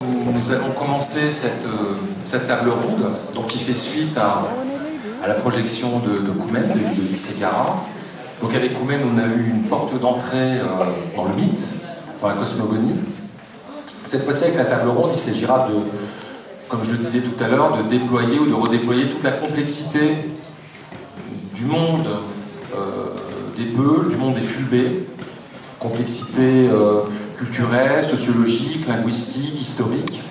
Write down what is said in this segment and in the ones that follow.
Nous allons commencer cette table ronde, donc qui fait suite à la projection de Koumen, de Sekara. Donc avec Koumen, on a eu une porte d'entrée dans le mythe, dans la cosmogonie. Cette fois-ci, avec la table ronde, il s'agira de, comme je le disais tout à l'heure, de déployer ou de redéployer toute la complexité du monde des Peuls, du monde des Fulbés, complexité culturelle, sociologique, linguistique, historique.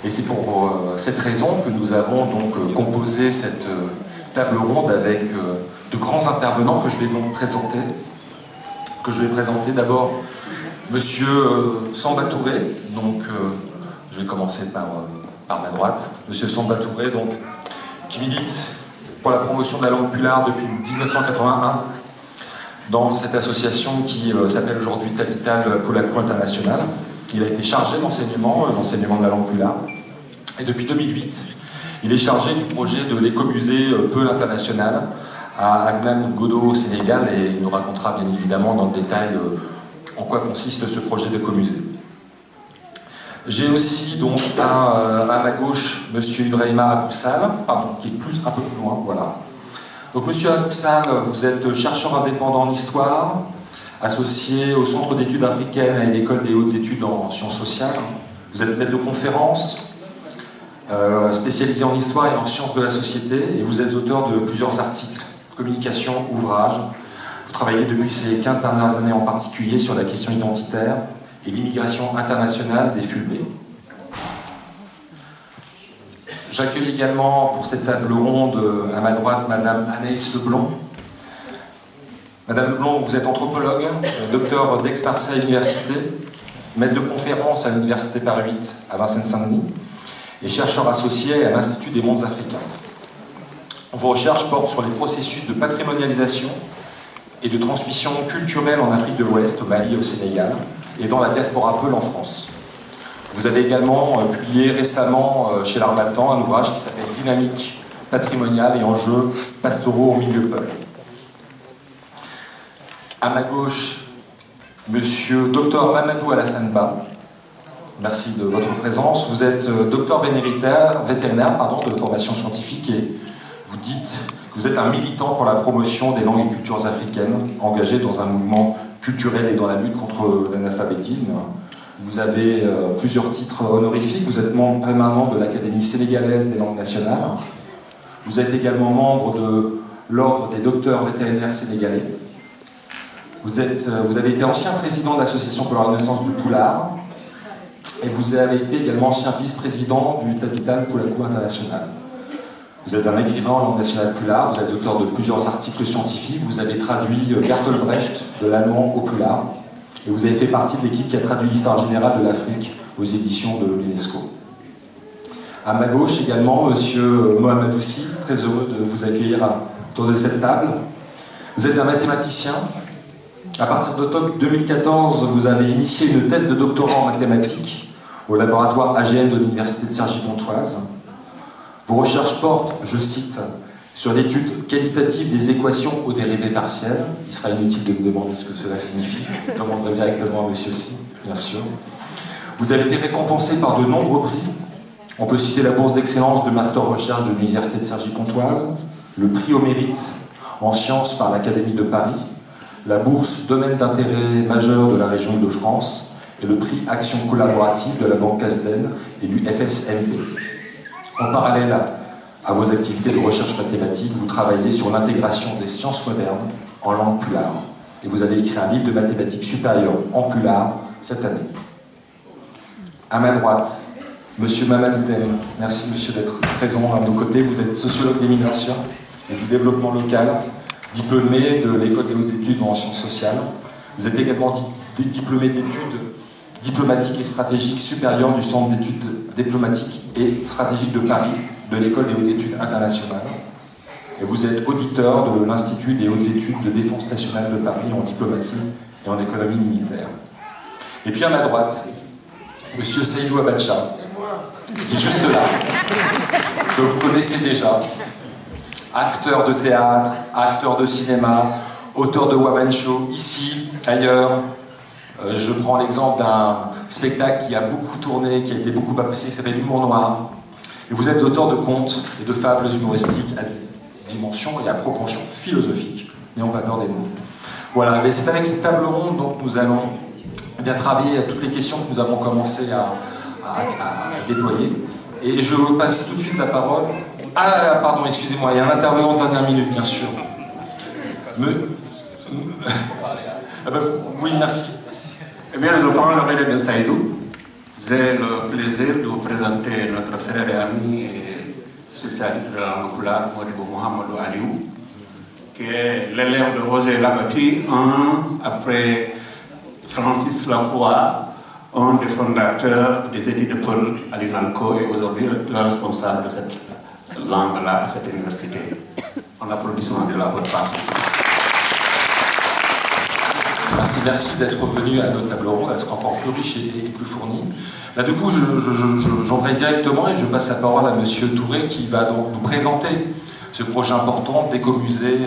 Et c'est pour cette raison que nous avons donc composé cette table ronde avec de grands intervenants que je vais donc présenter. D'abord Monsieur Samba Touré, donc je vais commencer par ma droite. Monsieur Samba Touré, donc, qui milite pour la promotion de la langue pulard depuis 1981 dans cette association qui s'appelle aujourd'hui Tabital Polaco International. Il a été chargé d'enseignement de la langue pulard. Et depuis 2008, il est chargé du projet de l'écomusée Peul International à Agnam Godo au Sénégal, et il nous racontera bien évidemment dans le détail en quoi consiste ce projet d'écomusée. J'ai aussi donc à ma gauche M. Ibrahima Aboussal, qui est un peu plus loin, voilà. Donc M. Aboussal, vous êtes chercheur indépendant en histoire, associé au Centre d'études africaines et à l'École des hautes études en sciences sociales. Vous êtes maître de conférences, spécialisé en histoire et en sciences de la société, et vous êtes auteur de plusieurs articles, communications, ouvrages. Vous travaillez depuis ces 15 dernières années en particulier sur la question identitaire et l'immigration internationale des Fulbés. J'accueille également pour cette table ronde à ma droite Madame Anaïs Leblond. Madame Leblond, vous êtes anthropologue, docteur d'Aix-Marseille Université, maître de conférence à l'Université Paris 8 à Vincennes-Saint-Denis et chercheur associé à l'Institut des mondes africains. Vos recherches portent sur les processus de patrimonialisation et de transmission culturelle en Afrique de l'Ouest, au Mali et au Sénégal, et dans la diaspora Peul en France. Vous avez également publié récemment chez l'Harmattan un ouvrage qui s'appelle Dynamique patrimoniale et enjeux pastoraux au milieu Peul. À ma gauche, Monsieur Dr Mamadou Alassane Ba. Merci de votre présence. Vous êtes docteur vétérinaire de formation scientifique, et vous dites que vous êtes un militant pour la promotion des langues et cultures africaines, engagé dans un mouvement culturel et dans la lutte contre l'analphabétisme. Vous avez plusieurs titres honorifiques. Vous êtes membre permanent de l'Académie sénégalaise des langues nationales. Vous êtes également membre de l'Ordre des docteurs vétérinaires sénégalais. Vous avez été ancien président de l'Association pour la renaissance du Poulard, et vous avez été également ancien vice-président du Tabital Polaco International. Vous êtes un écrivain en langue nationale pulard, vous êtes auteur de plusieurs articles scientifiques, vous avez traduit Bertolt Brecht de l'allemand au pulard, et vous avez fait partie de l'équipe qui a traduit l'histoire générale de l'Afrique aux éditions de l'UNESCO. À ma gauche également, Monsieur Mohamed Oussi, très heureux de vous accueillir autour de cette table. Vous êtes un mathématicien. À partir d'octobre 2014, vous avez initié une thèse de doctorat en mathématiques au laboratoire AGN de l'Université de Cergy-Pontoise. Vos recherches portent, je cite, sur l'étude qualitative des équations aux dérivées partielles. Il sera inutile de me demander ce que cela signifie. Je demanderai directement à monsieur Si, bien sûr. Vous avez été récompensé par de nombreux prix. On peut citer la bourse d'excellence de Master Recherche de l'Université de Cergy-Pontoise, le prix au mérite en sciences par l'Académie de Paris, la bourse domaine d'intérêt majeur de la région Île-de-France et le prix Action collaborative de la Banque Casden et du FSMP. En parallèle à vos activités de recherche mathématique, vous travaillez sur l'intégration des sciences modernes en langue pulard. Et vous avez écrit un livre de mathématiques supérieures en pulard cette année. À ma droite, Monsieur Mamadou Dem. Merci monsieur d'être présent à nos côtés. Vous êtes sociologue des migrations et du développement local, diplômé de l'École des hautes études en sciences sociales. Vous êtes également diplômé d'études diplomatiques et stratégiques supérieures du Centre d'études diplomatiques et stratégiques de Paris, de l'École des hautes études internationales. Et vous êtes auditeur de l'Institut des hautes études de défense nationale de Paris en diplomatie et en économie militaire. Et puis à ma droite, monsieur Seydou Abacha, qui est juste là, que vous connaissez déjà, acteur de théâtre, acteur de cinéma, auteur de Waban Show, ici, ailleurs, Je prends l'exemple d'un spectacle qui a beaucoup tourné, qui a été beaucoup apprécié, qui s'appelle L'Humour Noir. Et vous êtes auteur de contes et de fables humoristiques à dimension et à proportion philosophique. N'ayons pas peur des mots. Voilà, et c'est avec cette table ronde donc nous allons bien travailler à toutes les questions que nous avons commencé à déployer. Et je passe tout de suite la parole. Ah, pardon, excusez-moi, il y a un intervenant de dernière minute, bien sûr. Ah ben, oui, merci. Eh bien, je prends le relais de Saïdou. J'ai le plaisir de vous présenter notre frère et ami et spécialiste de la langue pulaar, Modibo Mohamedou Aliou, qui est l'élève de Roger Labati, après Francis Lacroix, un des fondateurs des études de Peul à l'UNALCO et aujourd'hui le responsable de cette langue-là à cette université. En applaudissement de la votre part. Merci d'être venu à notre table ronde, elle sera encore plus riche et plus fournie. Là, du coup, j'embraye directement et je passe la parole à Monsieur Touré qui va donc nous présenter ce projet important d'Écomusée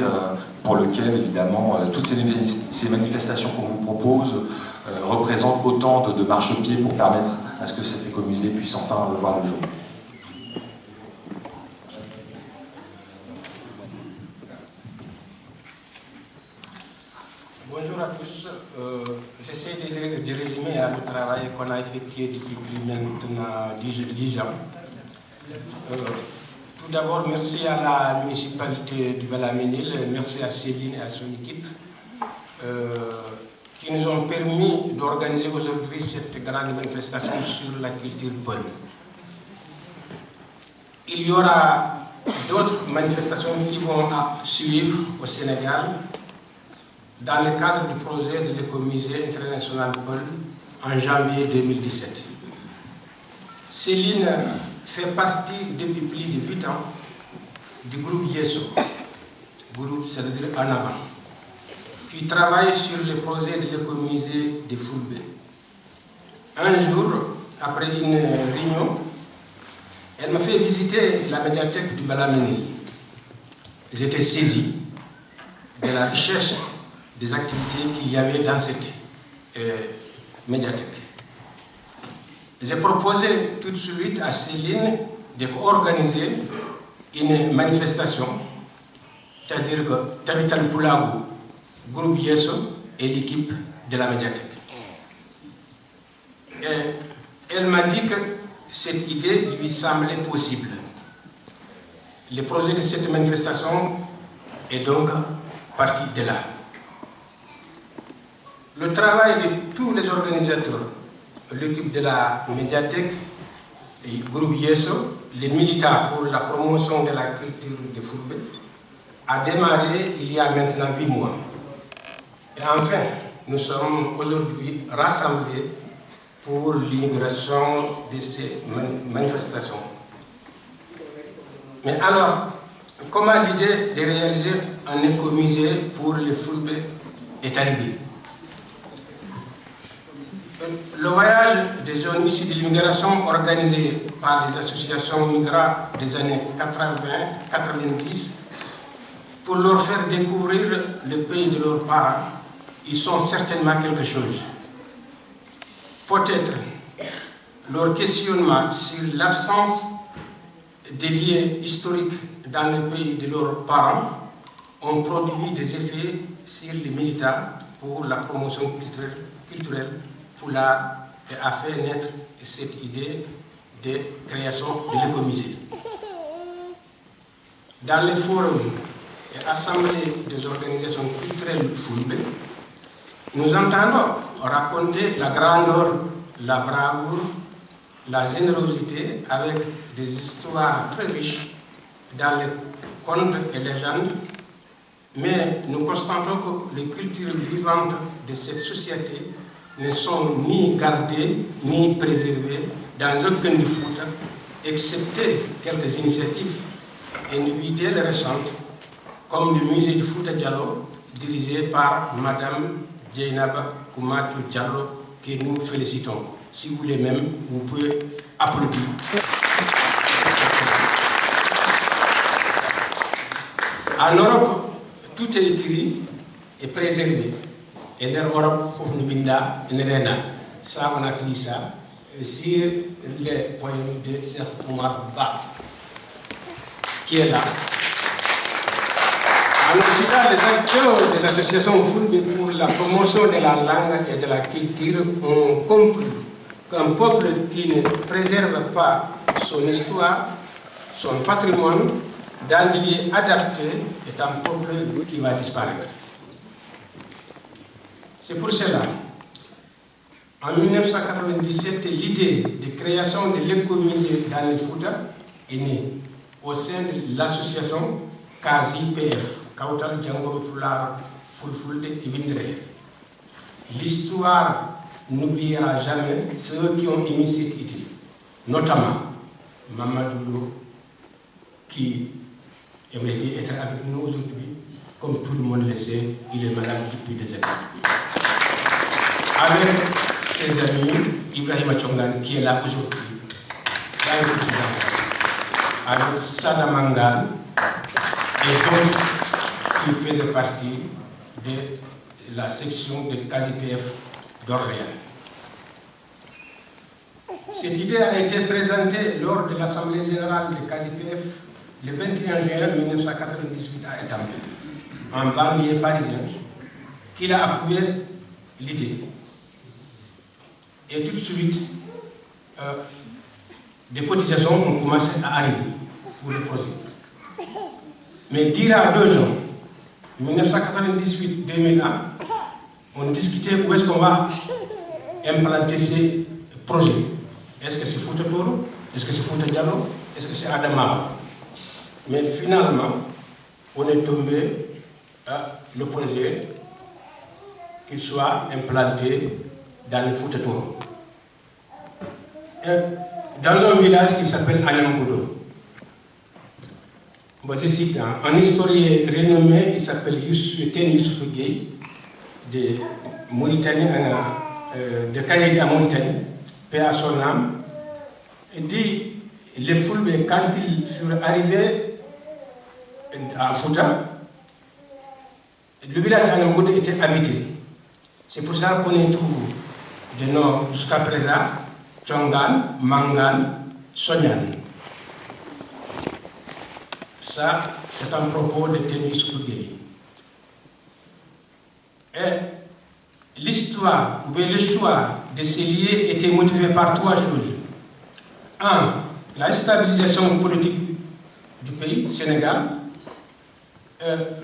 pour lequel, évidemment, toutes ces manifestations qu'on vous propose représentent autant de marchepieds pour permettre à ce que cet Écomusée puisse enfin voir le jour. Bonjour à tous. J'essaie de résumer le travail qu'on a effectué depuis plus maintenant 10 ans. Tout d'abord, merci à la municipalité du Bala-Ménil, merci à Céline et à son équipe qui nous ont permis d'organiser aujourd'hui cette grande manifestation sur la culture peul. Il y aura d'autres manifestations qui vont suivre au Sénégal dans le cadre du projet de l'Écomusée international Peul en janvier 2017. Céline fait partie depuis plus de 8 ans du groupe Yesso, groupe c'est-à-dire en avant, qui travaille sur le projet de l'Écomusée de Fulbe. Un jour, après une réunion, elle m'a fait visiter la médiathèque du Bala-Ménil. J'étais saisi de la recherche des activités qu'il y avait dans cette médiathèque. J'ai proposé tout de suite à Céline d'organiser une manifestation, c'est-à-dire que Tabital Poulagou, groupe Yesso et l'équipe de la médiathèque. Et elle m'a dit que cette idée lui semblait possible. Le projet de cette manifestation est donc parti de là. Le travail de tous les organisateurs, l'équipe de la médiathèque, le groupe Yesso, les militants pour la promotion de la culture de Fulbe, a démarré il y a maintenant 8 mois. Et enfin, nous sommes aujourd'hui rassemblés pour l'inauguration de ces manifestations. Mais alors, comment l'idée de réaliser un écomusée pour les Fulbe est arrivée? Le voyage des jeunes issus de l'immigration organisé par les associations migrants des années 80-90 pour leur faire découvrir le pays de leurs parents, ils sont certainement quelque chose. Peut-être leur questionnement sur l'absence des liens historiques dans le pays de leurs parents ont produit des effets sur les militants pour la promotion culturelle et a fait naître cette idée de création de l'écomusée. Dans les forums et assemblées des organisations culturelles Fulbe, nous entendons raconter la grandeur, la bravoure, la générosité avec des histoires très riches dans les contes et légendes, mais nous constatons que les cultures vivantes de cette société ne sont ni gardées ni préservées dans aucun du Fouta, excepté quelques initiatives individuelles récentes, comme le musée du Fouta Diallo, dirigé par Madame Djeynaba Koumatou Diallo, que nous félicitons. Si vous voulez même, vous pouvez applaudir. En Europe, tout est écrit et préservé. et dans l'Europe, il faut nous binda, ça on a pris ça sur les poèmes de Cheikh Oumar Ba, qui est là. En Occident, les acteurs des associations fondées pour la promotion de la langue et de la culture ont compris qu'un peuple qui ne préserve pas son histoire, son patrimoine, dans le lieu adapté, est un peuple qui va disparaître. C'est pour cela, en 1997, l'idée de création de l'écomusée dans le Fouta est née au sein de l'association CASI-PF. L'histoire n'oubliera jamais ceux qui ont émis cette idée, notamment Mamadou Lo, qui aimerait bien être avec nous aujourd'hui, comme tout le monde le sait, il est malade depuis des années. Avec ses amis, Ibrahima Chongan, qui est là aujourd'hui, dans le petit avec Sada Mangal et d'autres qui faisaient partie de la section de CASI-PF d'Orléans. Cette idée a été présentée lors de l'Assemblée générale de CASI-PF le 21 juin 1998 à Étampes, en banlieue parisienne, qu'il a approuvé l'idée. Et tout de suite, des cotisations ont commencé à arriver pour le projet. Mais dira 2 ans, 1998-2001, on discutait où est-ce qu'on va implanter ces projets. Est-ce que c'est Fouta Toro? Est-ce que c'est Fouta Diallo? Est-ce que c'est Adama? Mais finalement, on est tombé à le projet qu'il soit implanté dans le Fouta Toro. Dans un village qui s'appelle Anyamgodo. Bon, je cite un historien renommé qui s'appelle Youssouf Gueye, de Mauritanie, de Kayedi à Mauritanie, paix à son âme, il dit les Fulbe, quand ils furent arrivés à Fouta, le village d'Anyamgodo était habité. C'est pour ça qu'on y trouve des noms jusqu'à présent, Chongan, Mangan, Sonyan. Ça, c'est un propos de Ténis Fougé. Et l'histoire, ou bien le choix de ces liens était motivé par 3 choses. 1. La stabilisation politique du pays, Sénégal.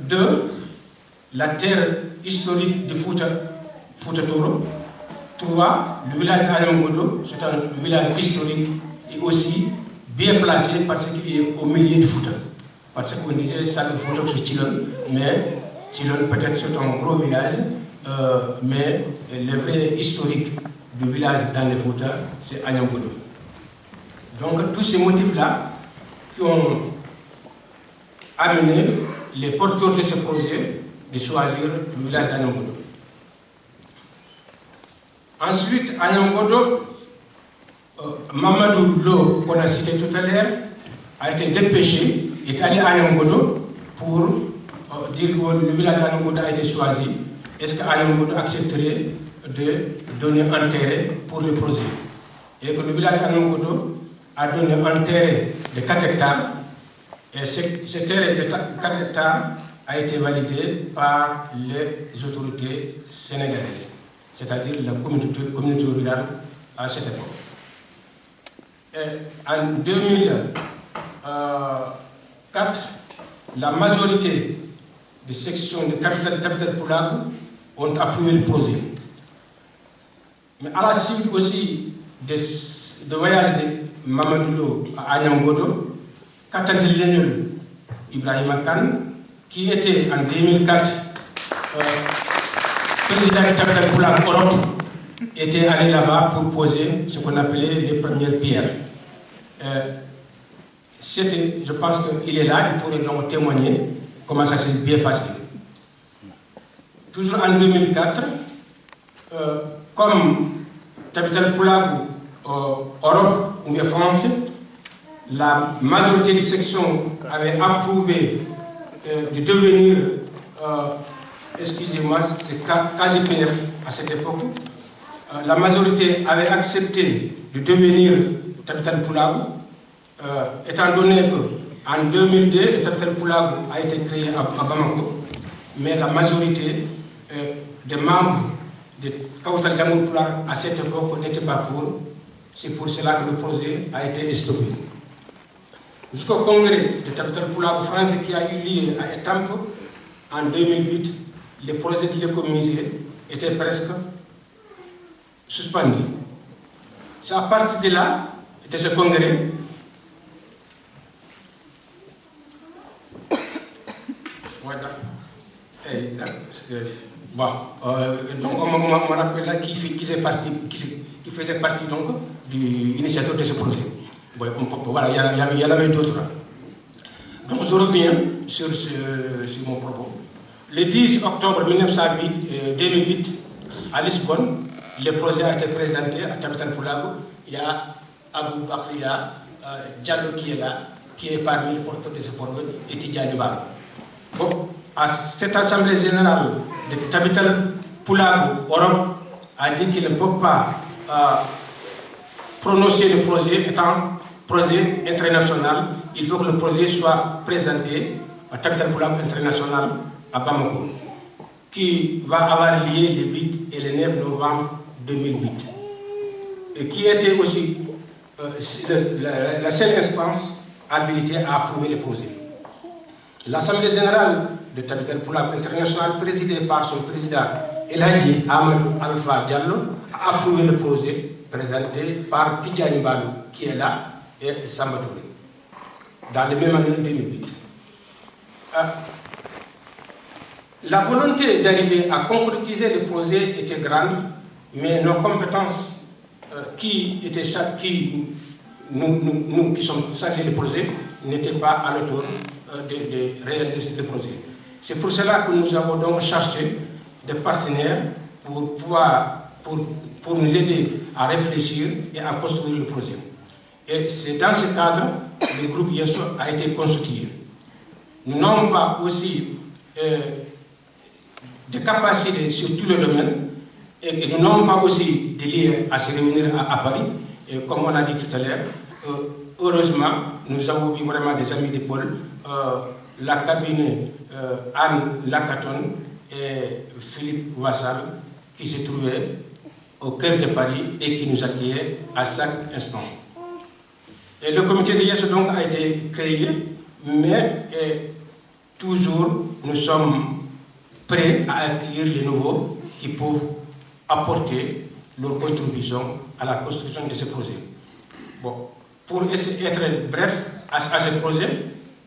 2. La terre historique de Fouta Toro. 3. Le village Anyamgodo, c'est un village historique et aussi bien placé parce qu'il est au milieu de Fouta. Parce qu'on disait ça le Fouta c'est Chilon, mais Chilon peut-être c'est un gros village, mais le vrai historique du village dans le Fouta, c'est Anyamgodo. Donc tous ces motifs-là qui ont amené les porteurs de ce projet de choisir le village d'Anyamgodo. Ensuite, Anyamgodo, Mamadou Lo, qu'on a cité tout à l'heure, a été dépêché, est allé à Anyamgodo pour dire que le village d'Anyamgodo a été choisi. Est-ce qu'Anyamgodo accepterait de donner un terrain pour le projet? Et que le village d'Anyamgodo a donné un terrain de 4 hectares. Et ce terrain de 4 hectares a été validé par les autorités sénégalaises, c'est-à-dire la communauté rurale à cette époque. Et en 2004, la majorité des sections de capitale Poulagou ont approuvé le projet. Mais à la suite aussi de voyage de Mamadou Lo à Anyamgodo, Katantel Ibrahima Kane, qui était en 2004 président de capitale Poulagou Europe, était allé là-bas pour poser ce qu'on appelait les premières pierres. Je pense qu'il est là, il pourrait donc témoigner comment ça s'est bien passé. Toujours en 2004, comme capitale Poulagou Europe ou bien France, la majorité des sections avait approuvé de devenir excusez-moi, c'est KGPF à cette époque, la majorité avait accepté de devenir Tabital Poulabou, étant donné qu'en 2002, le Tabital Poulabou a été créé à Bamako, mais la majorité des membres de Kawtal Django Poulabou à cette époque n'était pas pour. C'est pour cela que le projet a été stoppé. Jusqu'au congrès de Tabital Poulabou français qui a eu lieu à Etampo en 2008, le projet de l'écomusée était presque suspendu. C'est à partir de là, de ce congrès, donc on me rappelle là qui faisait partie donc du initiateur de ce projet. Voilà, il y en avait d'autres. Donc je reviens sur mon propos. Le 10 octobre 2008, à Lisbonne, le projet a été présenté à Tabital Poulabou. Il y a Abou Bakria Diallo qui est là, qui est parmi les porteurs de ce projet, et Tidjani Ba. Bon, à cette assemblée générale de Tabital Poulabou, Europe a dit qu'il ne peut pas prononcer le projet étant projet international. Il faut que le projet soit présenté à Tabital Poulabou International à Bamako, qui va avoir lieu le 8 et le 9 novembre 2008, et qui était aussi la seule instance habilitée à approuver le projet. L'Assemblée générale de Tabital Poulabou International, présidée par son président El Hadji Amadou Alpha Diallo, a approuvé le projet présenté par Tidjani Balou, qui est là, et Samba Touré, dans le même année 2008. La volonté d'arriver à concrétiser le projet était grande, mais nos compétences nous qui sommes chargés du projet n'étaient pas à l'auteur de réaliser le projet. C'est pour cela que nous avons donc cherché des partenaires pour nous aider à réfléchir et à construire le projet. Et c'est dans ce cadre que le groupe Yesso a été constitué. Nous n'avons pas aussi de capacités sur tous les domaines, et nous n'avons pas aussi de liens à se réunir à Paris. Et comme on a dit tout à l'heure, heureusement, nous avons vu vraiment des amis de Paul, la cabinet Anne Lacaton et Philippe Vassal, qui se trouvaient au cœur de Paris et qui nous accueillaient à chaque instant. Et le comité de Yesso donc a été créé, mais toujours nous sommes prêts à accueillir les nouveaux qui peuvent apporter leur contribution à la construction de ce projet. Bon, pour être bref à ce projet,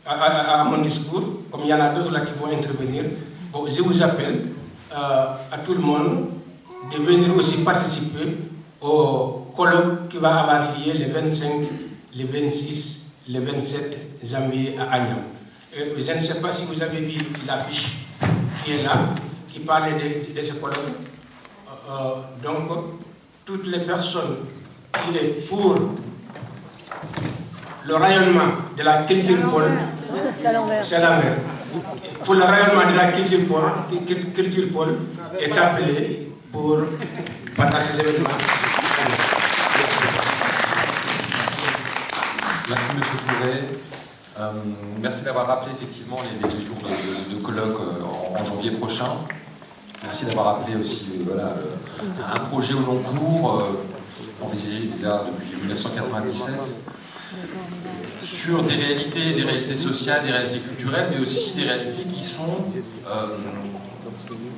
à mon discours, comme il y en a d'autres là qui vont intervenir, bon, je vous appelle à tout le monde de venir aussi participer au colloque qui va avoir lieu le 25, le 26, le 27 janvier à Agnam. Je ne sais pas si vous avez vu l'affiche qui est là, qui parle de ce colloque. Donc, toutes les personnes qui sont pour le rayonnement de la culture pôle, c'est la mer. Pour le rayonnement de la culture pôle est appelé pour partager ces événements. Merci M. Touré. Merci d'avoir rappelé effectivement les jours de colloque en janvier prochain. Merci d'avoir rappelé aussi un projet au long cours, envisagé déjà depuis 1997, sur des réalités sociales, des réalités culturelles, mais aussi des réalités qui sont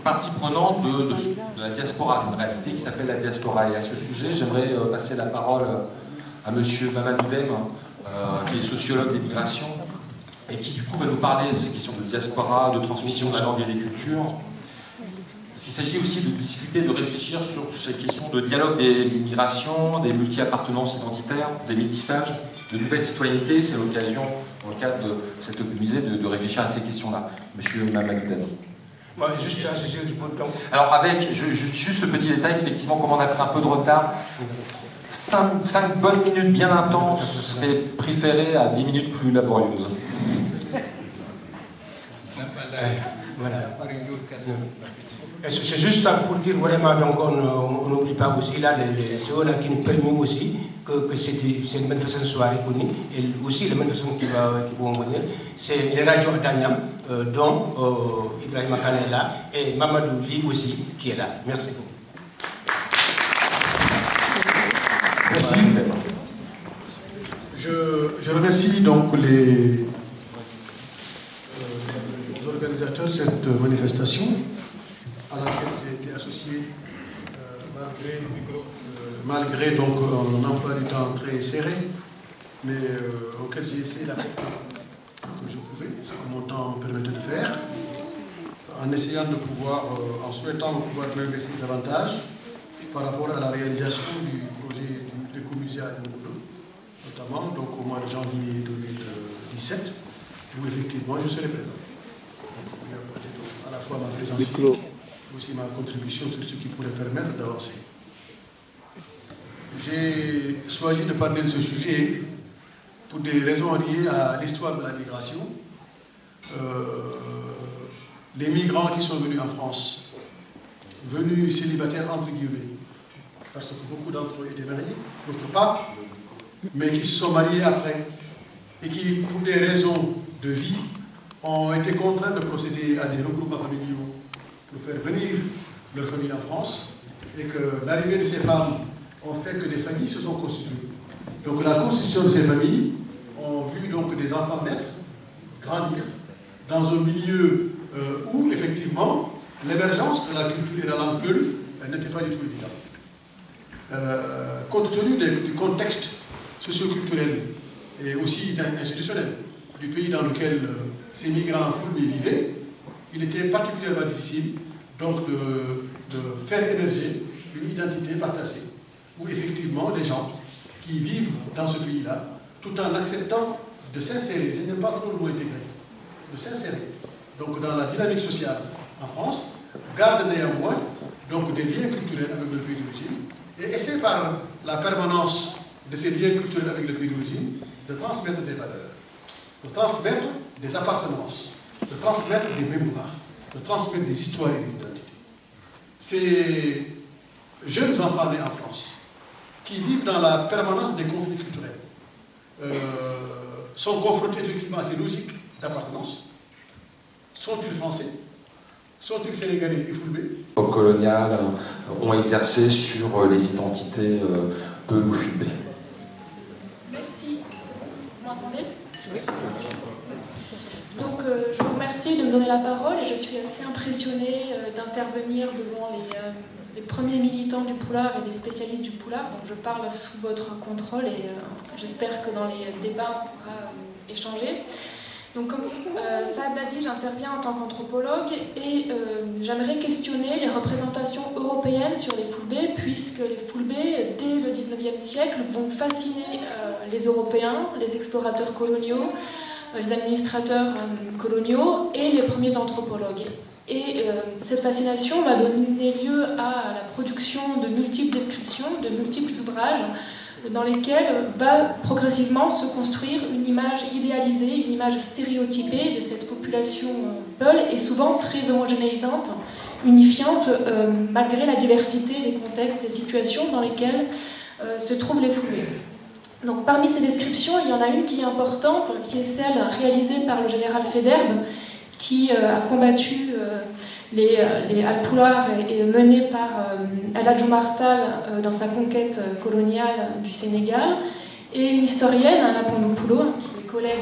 partie prenante de la diaspora, une réalité qui s'appelle la diaspora. Et à ce sujet, j'aimerais passer la parole à M. Mamadou Dem, qui est sociologue des migrations, et qui du coup va nous parler de ces questions de diaspora, de transmission de la langue et des cultures. Parce qu'il s'agit aussi de discuter, de réfléchir sur ces questions de dialogue des migrations, des multi-appartenances identitaires, des métissages, de nouvelles citoyennetés. C'est l'occasion, dans le cadre de cet musée, de réfléchir à ces questions-là. Monsieur Mamadou Dem. Moi, juste à saisir du bout de temps. Alors, avec juste ce petit détail, effectivement, comme on a pris un peu de retard, 5 bonnes minutes bien intenses seraient préférées à 10 minutes plus laborieuses. Voilà. C'est juste pour dire vraiment, donc on n'oublie pas aussi là, c'est eux qui nous permettent aussi que c'est une manifestation soirée connue, et aussi les manifestations qui vont venir, c'est les radios d'Agnam, dont Ibrahim Kane est là, et Mamadou Li aussi qui est là. Merci beaucoup. Merci. Je remercie donc les organisateurs de cette manifestation à laquelle j'ai été associé malgré donc un emploi du temps très serré, mais auquel j'ai essayé d'apporter ce que je pouvais, ce que mon temps me permettait de faire, en essayant de pouvoir, en souhaitant pouvoir m'investir davantage par rapport à la réalisation du projet de l'écomusée à Yamoussoukro, notamment donc, au mois de janvier 2017, où effectivement je serai présent. Donc, je vais apporter donc, à la fois ma présence physique, aussi ma contribution sur ce qui pourrait permettre d'avancer. J'ai choisi de parler de ce sujet pour des raisons liées à l'histoire de la migration. Les migrants qui sont venus en France, venus célibataires entre guillemets, parce que beaucoup d'entre eux étaient mariés, d'autres pas, mais qui se sont mariés après et qui, pour des raisons de vie, ont été contraints de procéder à des regroupements familiaux pour faire venir leur famille en France, et que l'arrivée de ces femmes ont fait que des familles se sont constituées. Donc la constitution de ces familles ont vu donc des enfants naître, grandir, dans un milieu où effectivement l'émergence de la culture et de la langue peul n'était pas du tout évidente. Compte tenu du contexte socio-culturel et aussi institutionnel du pays dans lequel ces migrants foulbés vivaient, il était particulièrement difficile donc de faire émerger une identité partagée, où effectivement les gens qui vivent dans ce pays-là, tout en acceptant de s'insérer, je n'aime pas trop le mot intégrer, de s'insérer donc dans la dynamique sociale en France, gardent néanmoins donc des liens culturels avec le pays d'origine, et essaient par la permanence de ces liens culturels avec le pays d'origine de transmettre des valeurs, de transmettre des appartenances, de transmettre des mémoires, de transmettre des histoires et des identités. Ces jeunes enfants nés en France, qui vivent dans la permanence des conflits culturels, sont confrontés effectivement à ces logiques d'appartenance. Sont-ils français? Sont-ils sénégalais et foulbés? Coloniales ont exercé sur les identités peul ou fulbé. Merci. Vous m'entendez? Oui. Donc, je vous remercie de me donner la parole et je suis assez impressionnée d'intervenir devant les premiers militants du Poulard et les spécialistes du Poulard. Donc, je parle sous votre contrôle et j'espère que dans les débats, on pourra échanger. Donc, comme Saad l'a dit, j'interviens en tant qu'anthropologue et j'aimerais questionner les représentations européennes sur les foulbés, puisque les foulbés, dès le 19e siècle, vont fasciner les Européens, les explorateurs coloniaux, les administrateurs coloniaux et les premiers anthropologues. Et cette fascination va donner lieu à la production de multiples descriptions, de multiples ouvrages, dans lesquels va progressivement se construire une image idéalisée, une image stéréotypée de cette population peul, et souvent très homogénéisante, unifiante, malgré la diversité des contextes et situations dans lesquels se trouvent les foulbés. Donc, parmi ces descriptions, il y en a une qui est importante, qui est celle réalisée par le général Faidherbe, qui a combattu les Alpoulards et mené par El Hadj Omar Tall dans sa conquête coloniale du Sénégal. Et une historienne, Anna Pondopoulo, qui est collègue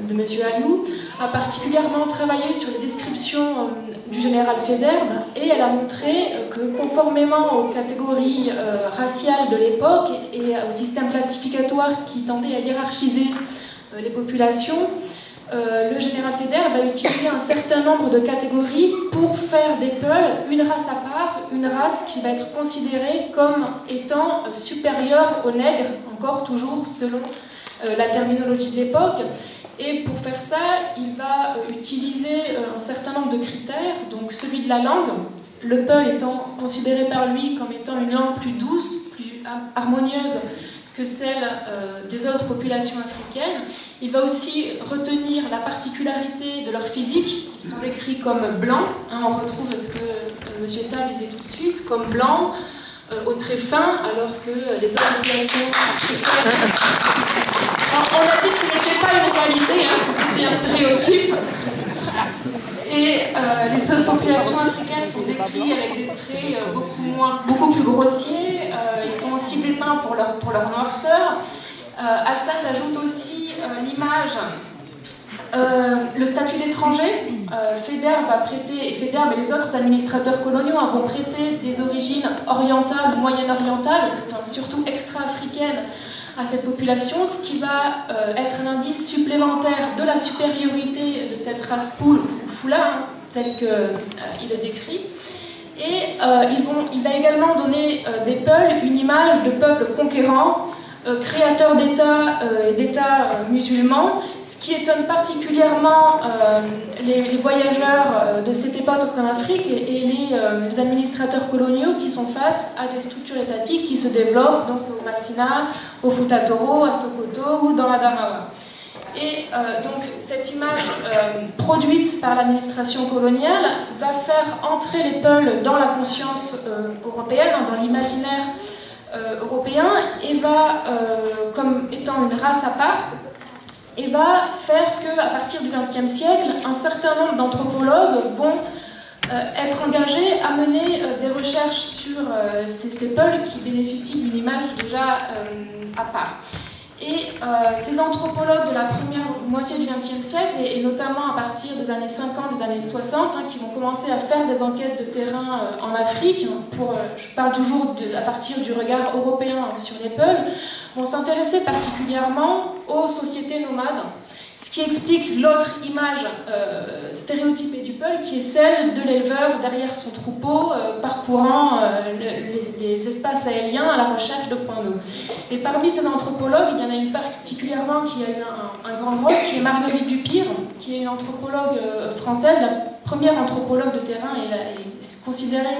de M. Aliou, a particulièrement travaillé sur les descriptions du général Faidherbe, et elle a montré que, conformément aux catégories raciales de l'époque et au système classificatoire qui tendait à hiérarchiser les populations, le général Faidherbe a utilisé un certain nombre de catégories pour faire des Peuls une race à part, une race qui va être considérée comme étant supérieure aux nègres, encore toujours selon la terminologie de l'époque. Et pour faire ça, il va utiliser un certain nombre de critères, donc celui de la langue, le Peul étant considéré par lui comme étant une langue plus douce, plus harmonieuse que celle des autres populations africaines. Il va aussi retenir la particularité de leur physique, qui sont décrits comme blancs. On retrouve ce que M. Sarr disait tout de suite, comme blancs, aux traits fins, alors que les autres populations africaines... On a dit que ce n'était pas une réalité, que c'était un stéréotype. Et les autres populations africaines sont décrites avec des traits beaucoup plus grossiers. Ils sont aussi dépeints pour leur noirceur. À ça s'ajoute aussi l'image, le statut d'étranger. Faidherbe va prêter, et Faidherbe et les autres administrateurs coloniaux vont prêter des origines orientales ou moyen-orientales, enfin, surtout extra-africaines, à cette population, ce qui va être un indice supplémentaire de la supériorité de cette race Fula, tel qu'il est décrit. Et il va également donner des Peuls une image de peuple conquérant, créateur d'États et d'États musulmans, ce qui étonne particulièrement les voyageurs de cette époque en Afrique et les administrateurs coloniaux qui sont face à des structures étatiques qui se développent donc au Massina, au Fouta Toro, à Sokoto ou dans la Damawa. Et donc cette image produite par l'administration coloniale va faire entrer les Peuls dans la conscience européenne, dans l'imaginaire européen, et va, comme étant une race à part, et va faire qu'à partir du XXe siècle, un certain nombre d'anthropologues vont être engagés à mener des recherches sur ces Peuls qui bénéficient d'une image déjà à part. Et ces anthropologues de la première moitié du XXe siècle, et notamment à partir des années 50, des années 60, qui vont commencer à faire des enquêtes de terrain en Afrique, je parle toujours à partir du regard européen sur les Peuls, vont s'intéresser particulièrement aux sociétés nomades, ce qui explique l'autre image stéréotypée du Peul, qui est celle de l'éleveur derrière son troupeau, parcourant les espaces aériens à la recherche de points d'eau. Et parmi ces anthropologues, il y en a une particulièrement qui a eu un grand rôle, qui est Marguerite Dupire, qui est une anthropologue française, la première anthropologue de terrain, et est considérée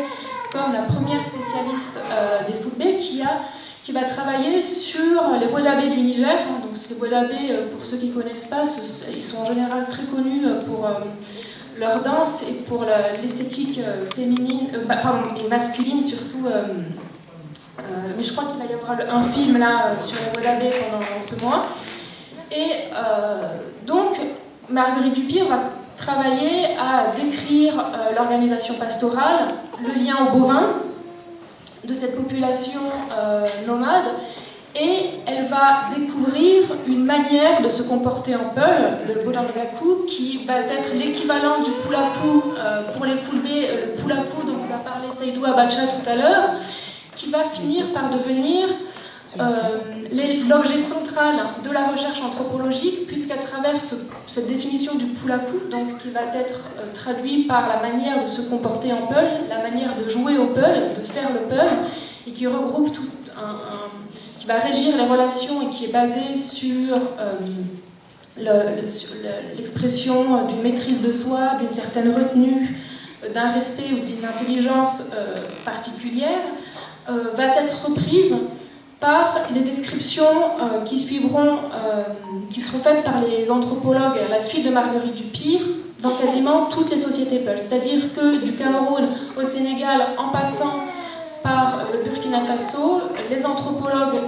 comme la première spécialiste des Fulbe, qui va travailler sur les Bwelabé du Niger. Donc les Bwelabé, pour ceux qui ne connaissent pas, ils sont en général très connus pour leur danse et pour l'esthétique féminine, et masculine surtout. Mais je crois qu'il va y avoir un film là sur les Bwelabé pendant ce mois. Et donc Marguerite Dupire va travailler à décrire l'organisation pastorale, le lien aux bovins de cette population nomade, et elle va découvrir une manière de se comporter en Peul, le Bodangaku, qui va être l'équivalent du Pulaku pour les Fulbe, le Pulaku dont vous a parlé Seydou Abacha tout à l'heure, qui va finir par devenir l'objet central de la recherche anthropologique, puisqu'à travers cette définition du Pulaku, donc qui va être traduit par la manière de se comporter en Peul, la manière de jouer au Peul, de faire le Peul, et qui regroupe qui va régir les relations et qui est basé sur l'expression d'une maîtrise de soi, d'une certaine retenue, d'un respect ou d'une intelligence particulière, va être reprise par les descriptions qui suivront, qui seront faites par les anthropologues à la suite de Marguerite Dupire dans quasiment toutes les sociétés Peul. C'est-à-dire que du Cameroun au Sénégal, en passant par le Burkina Faso, les anthropologues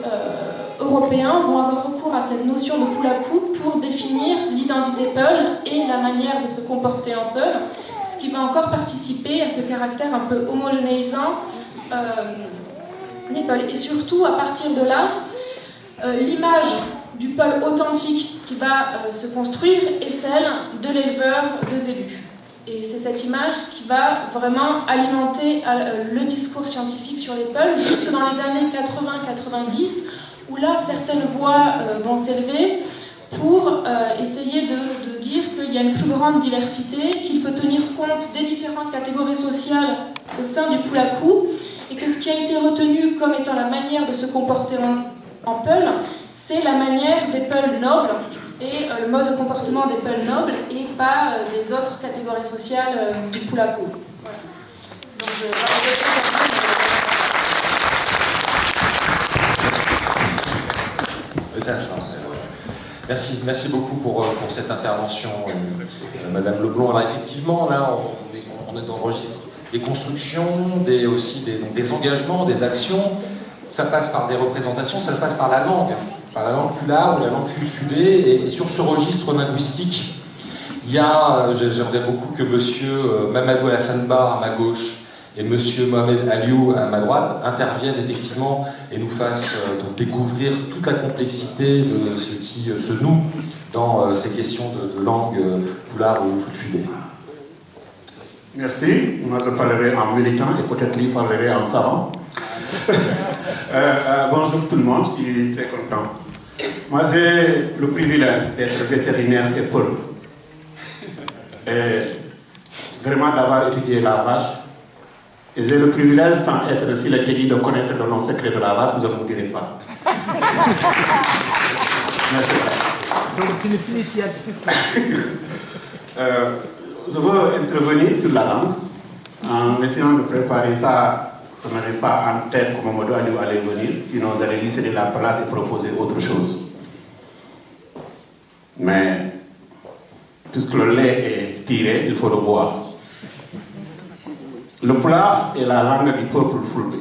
européens vont avoir recours à cette notion de Pulaku pour définir l'identité Peul et la manière de se comporter en Peul, ce qui va encore participer à ce caractère un peu homogénéisant des Peuls. Et surtout, à partir de là, l'image du Peul authentique qui va se construire est celle de l'éleveur de zébus. Et c'est cette image qui va vraiment alimenter le discours scientifique sur les Peuls jusque dans les années 80-90, où là, certaines voix vont s'élever pour essayer de dire qu'il y a une plus grande diversité, qu'il faut tenir compte des différentes catégories sociales au sein du Pulaku, et que ce qui a été retenu comme étant la manière de se comporter en Peul, c'est la manière des Peuls nobles et le mode de comportement des Peuls nobles et pas des autres catégories sociales du Pulaku. Voilà. Donc, message. Merci beaucoup pour cette intervention, Madame Leblond. Alors effectivement, là, on est dans le registre des constructions, aussi des engagements, des actions. Ça passe par des représentations, ça passe par la langue pulaar ou la langue fulfulde. Et sur ce registre linguistique, j'aimerais beaucoup que Monsieur Mamadou Alassane Ba à ma gauche et Monsieur Mohamed Aliou à ma droite interviennent effectivement et nous fassent découvrir toute la complexité de ce qui se noue dans ces questions de langue pulaar ou fulfulde. Merci. Moi, je parlerai en militant et peut-être lui parlerai en savant. Bonjour tout le monde, je suis très content. Moi, j'ai le privilège d'être vétérinaire et peul. Et vraiment d'avoir étudié la vache. Et j'ai le privilège, sans être si l'accueilli, de connaître le nom secret de la vache, que je ne vous dirai pas. Merci. Je veux intervenir sur la langue en essayant de préparer ça. Je n'avais pas en tête comment Mamadou Aliou allait venir, sinon j'allais lui céder la place et proposer autre chose. Mais puisque le lait est tiré, il faut le boire. Le pulaar est la langue du peuple fulbe.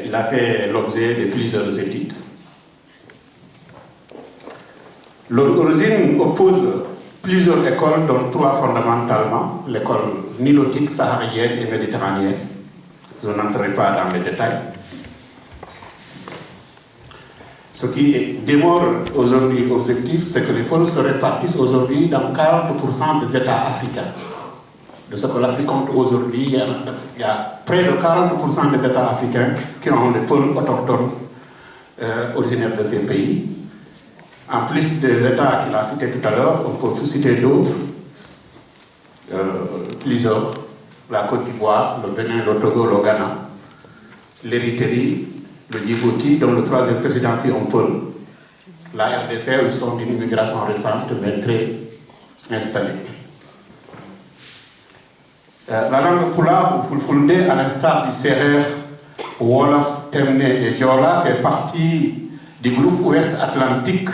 Il a fait l'objet de plusieurs études. L'origine oppose plusieurs écoles, dont 3 fondamentalement, l'école nilotique, saharienne et méditerranéenne. Je n'entrerai pas dans les détails. Ce qui démontre aujourd'hui objectif, c'est que les peuples se répartissent aujourd'hui dans 40% des États africains. De ce que l'Afrique compte aujourd'hui, il y a près de 40% des États africains qui ont des peuples autochtones originaires de ces pays. En plus des États qu'il a cités tout à l'heure, on peut citer d'autres, plusieurs, la Côte d'Ivoire, le Bénin, le Togo, le Ghana, l'Érythrée, le Djibouti, dont le 3e président fut un peul. La RDC, ils sont d'une immigration récente, mais très installée. La langue pulaar ou fulfulde, à l'instar du Serer, Wolof, Temne et Diola, fait partie du groupe ouest atlantique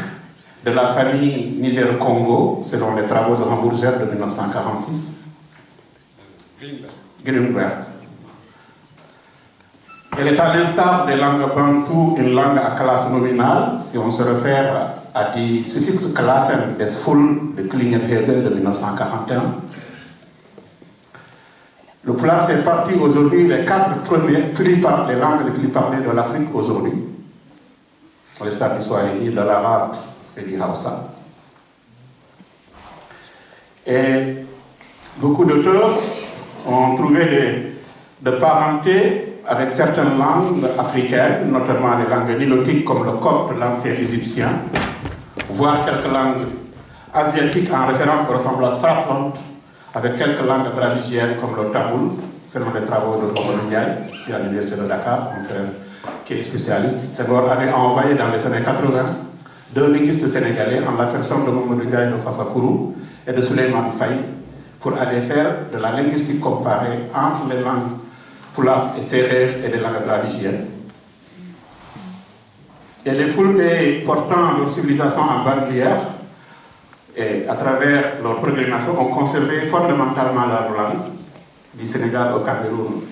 de la famille Niger-Congo, selon les travaux de Hamburger de 1946. Greenberg. Elle est à l'instar des langues bantou, une langue à classe nominale, si on se réfère à des suffixes klassen des Ful de Klingenhegel de 1941. Le pulaar fait partie aujourd'hui des 4 premières les langues les plus parlées de l'Afrique aujourd'hui. À l'instar du Swahili, de l'arabe et du Hausa. Et beaucoup d'auteurs ont trouvé de parenté avec certaines langues africaines, notamment les langues nilotiques comme le copte, l'ancien égyptien, voire quelques langues asiatiques en référence aux ressemblances frappantes avec quelques langues dravidiennes comme le tamoul, selon les travaux de Mamadou Ndiaye, qui est à l'université de Dakar, mon frère qui est spécialiste. Senghor avait envoyé dans les années 80 2 linguistes sénégalais en la personne de Mamadou Ndiaye de Fafakourou et de Souleymane Faye pour aller faire de la linguistique comparée entre les langues pulaar et serer et les langues dravidiennes. Et les Fulbe portant leur civilisation en bandoulière et à travers leur pérégrination ont conservé fondamentalement leur langue. Du Sénégal au Cameroun,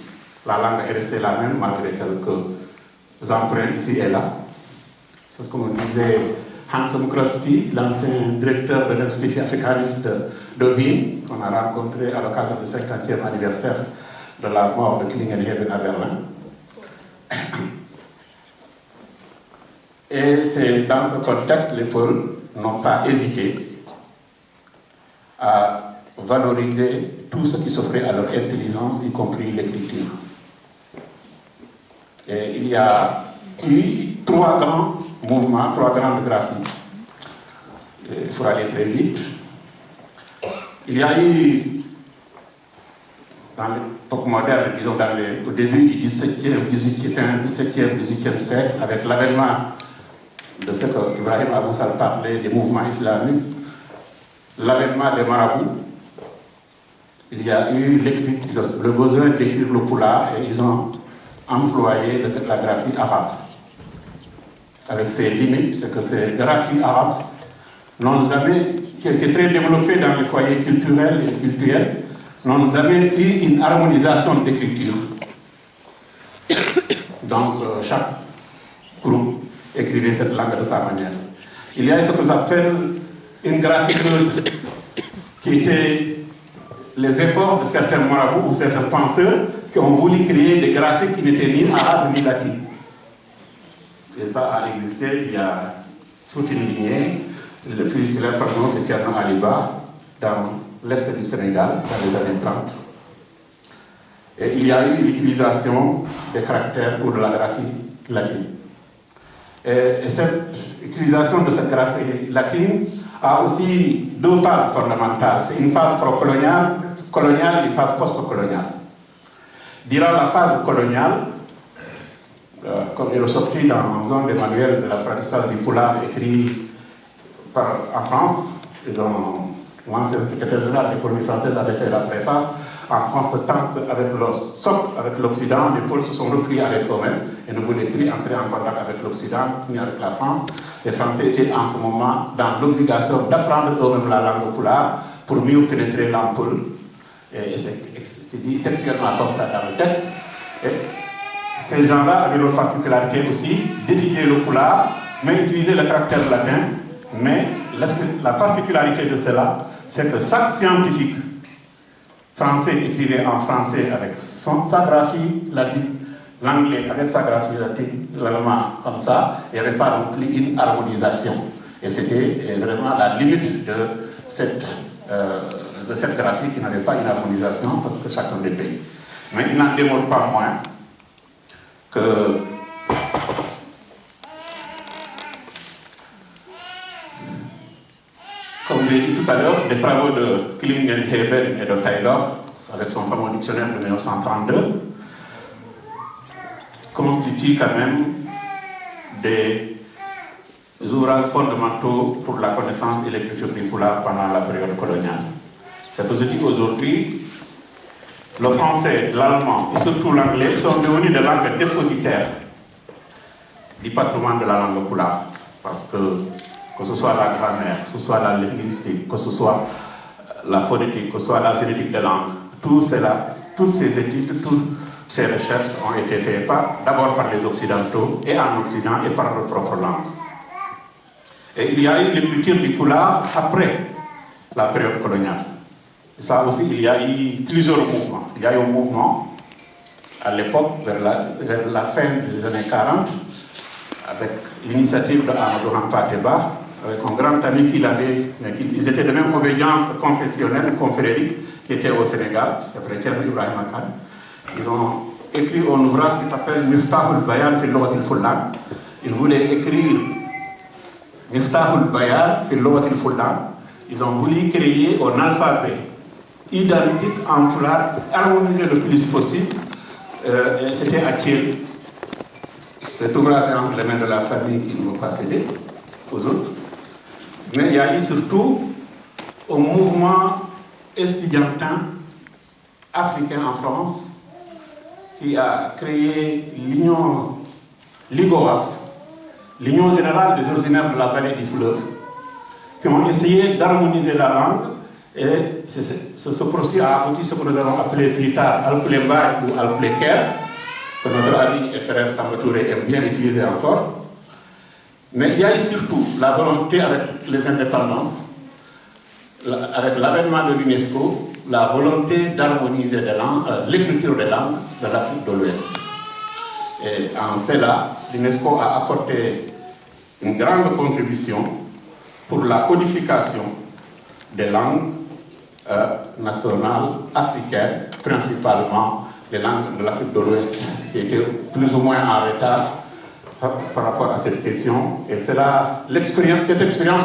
la langue est restée la même malgré quelques emprunts ici et là. C'est ce que me disait Hansom Krosty, l'ancien directeur de l'Institut africaniste de Vienne, qu'on a rencontré à l'occasion du 50e anniversaire de la mort de Klingenhegen à Berlin. Et c'est dans ce contexte les peuples n'ont pas hésité à valoriser tout ce qui s'offrait à leur intelligence, y compris l'écriture. Et il y a eu 3 grands mouvements, 3 grandes graphies. Il faut aller très vite. Il y a eu, dans l'époque moderne, disons au début du 17e, 18e siècle, avec l'avènement de ce que Ibrahim Aboussal parlait des mouvements islamiques, l'avènement des marabouts, il y a eu le besoin d'écrire le pulaar et ils ont employé la graphie arabe. avec ses limites, c'est que ces graphies arabes n'ont jamais, qui étaient très développées dans les foyers culturels et culturels, n'ont jamais eu une harmonisation d'écriture. Donc, chaque groupe écrivait cette langue de sa manière. Il y a ce que j'appelle une graphie neutre, qui était les efforts de certains marabouts ou certains penseurs qui ont voulu créer des graphiques qui n'étaient ni arabes ni latines. Et ça a existé, il y a toute une lignée. Le plus célèbre, pardon, c'est Thierno Aliba, dans l'est du Sénégal, dans les années 30. Et il y a eu l'utilisation des caractères ou de la graphie latine. Et cette utilisation de cette graphie latine a aussi deux phases fondamentales. C'est une phase coloniale et une phase post-coloniale. Durant la phase coloniale, comme il est ressorti dans un des manuels de l'apprentissage du Poulard écrit en France, et dont l'ancien secrétaire général de l'économie française avait fait la préface, en constatant qu'avec l'Occident, les pôles se sont repris avec eux-mêmes et ne voulaient plus entrer en contact avec l'Occident ni avec la France. Les Français étaient en ce moment dans l'obligation d'apprendre eux-mêmes la langue Poulard pour mieux pénétrer l'ampoule. Et c'est dit textuellement comme ça dans le texte. Et ces gens-là avaient leur particularité aussi d'étudier le Poulard, mais utiliser le caractère latin. Mais la particularité de cela, c'est que chaque scientifique français écrivait en français avec sa graphie latine, l'anglais avec sa graphie latine, l'allemand comme ça. Il n'y avait pas non plus une harmonisation. Et c'était vraiment la limite de cette graphie qui n'avait pas une harmonisation parce que chacun des pays. Mais il n'en démontre pas moins que comme j'ai dit tout à l'heure, les travaux de Klingenheben et de Taylor, avec son fameux dictionnaire de 1932, constituent quand même des ouvrages fondamentaux pour la connaissance et l'écriture du Poulard pendant la période coloniale. C'est que je dis aujourd'hui, le français, l'allemand et surtout l'anglais sont devenus des langues dépositaires du patrimoine de la langue Poulard. Parce que ce soit la grammaire, que ce soit la linguistique, que ce soit la phonétique, que ce soit la génétique des langues, toutes ces études, toutes ces recherches ont été faites d'abord par les Occidentaux et en Occident et par leur propre langue. Et il y a eu l'écriture du Poulard après la période coloniale. Et ça aussi, il y a eu plusieurs mouvements. Il y a eu un mouvement à l'époque, vers la fin des années 40, avec l'initiative d'Amadou Hampateba, avec un grand ami qu'il avait, ils étaient de même obédience confessionnelle, confrérique, qui était au Sénégal, c'est Thierno Ibrahim Akan. Ils ont écrit un ouvrage qui s'appelle Miftahul Bayan fil Lughat al-Fullan. Ils voulaient écrire Miftahul Bayan fil Lughat al-Fullan. Ils ont voulu créer un alphabet identique en foulard, harmoniser le plus possible. Et c'était à Thiel. Cet ouvrage est entre les mains de la famille qui ne m'a pas cédé aux autres. Mais il y a eu surtout un mouvement estudiantin africain en France qui a créé l'IGOAF, l'Union générale des originaires de la vallée du fleuve, qui ont essayé d'harmoniser la langue. Et ce processus a abouti ce que nous allons appeler plus tard Alplemba ou Alpleker, que notre ami et frère Samatouré aime bien utiliser encore. Mais il y a eu surtout la volonté avec les indépendances, avec l'avènement de l'UNESCO, la volonté d'harmoniser l'écriture des langues de l'Afrique de l'Ouest. Et en cela, l'UNESCO a apporté une grande contribution pour la codification des langues nationales africaines, principalement les langues de l'Afrique de l'Ouest, qui étaient plus ou moins en retard par rapport à cette question. Et cette expérience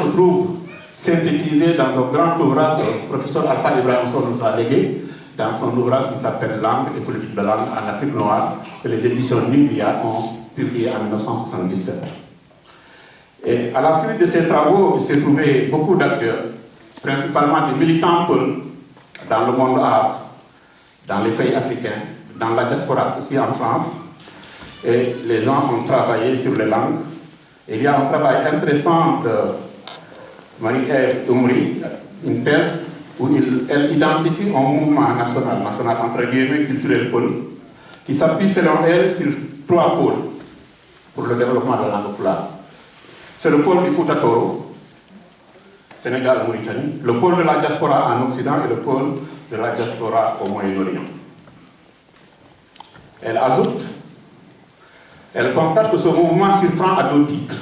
se trouve synthétisée dans un grand ouvrage que le professeur Alpha Ibrahim Sow nous a légué, dans son ouvrage qui s'appelle Langue et politique de langue en Afrique noire, que les éditions Nubia ont publié en 1977. Et à la suite de ces travaux, il s'est trouvé beaucoup d'acteurs, principalement des militants peuls dans le monde arabe, dans les pays africains, dans la diaspora aussi en France. Et les gens ont travaillé sur les langues Il y a un travail intéressant de Marie-Ève Oumri, une thèse où elle identifie un mouvement national entre guillemets culturel pôle, qui s'appuie selon elle sur 3 pôles pour le développement de la langue pulaar. C'est le pôle du Fouta Toro, Sénégal, Mauritanie, le pôle de la diaspora en Occident et le pôle de la diaspora au Moyen-Orient. Elle ajoute, elle constate que ce mouvement surprend à 2 titres,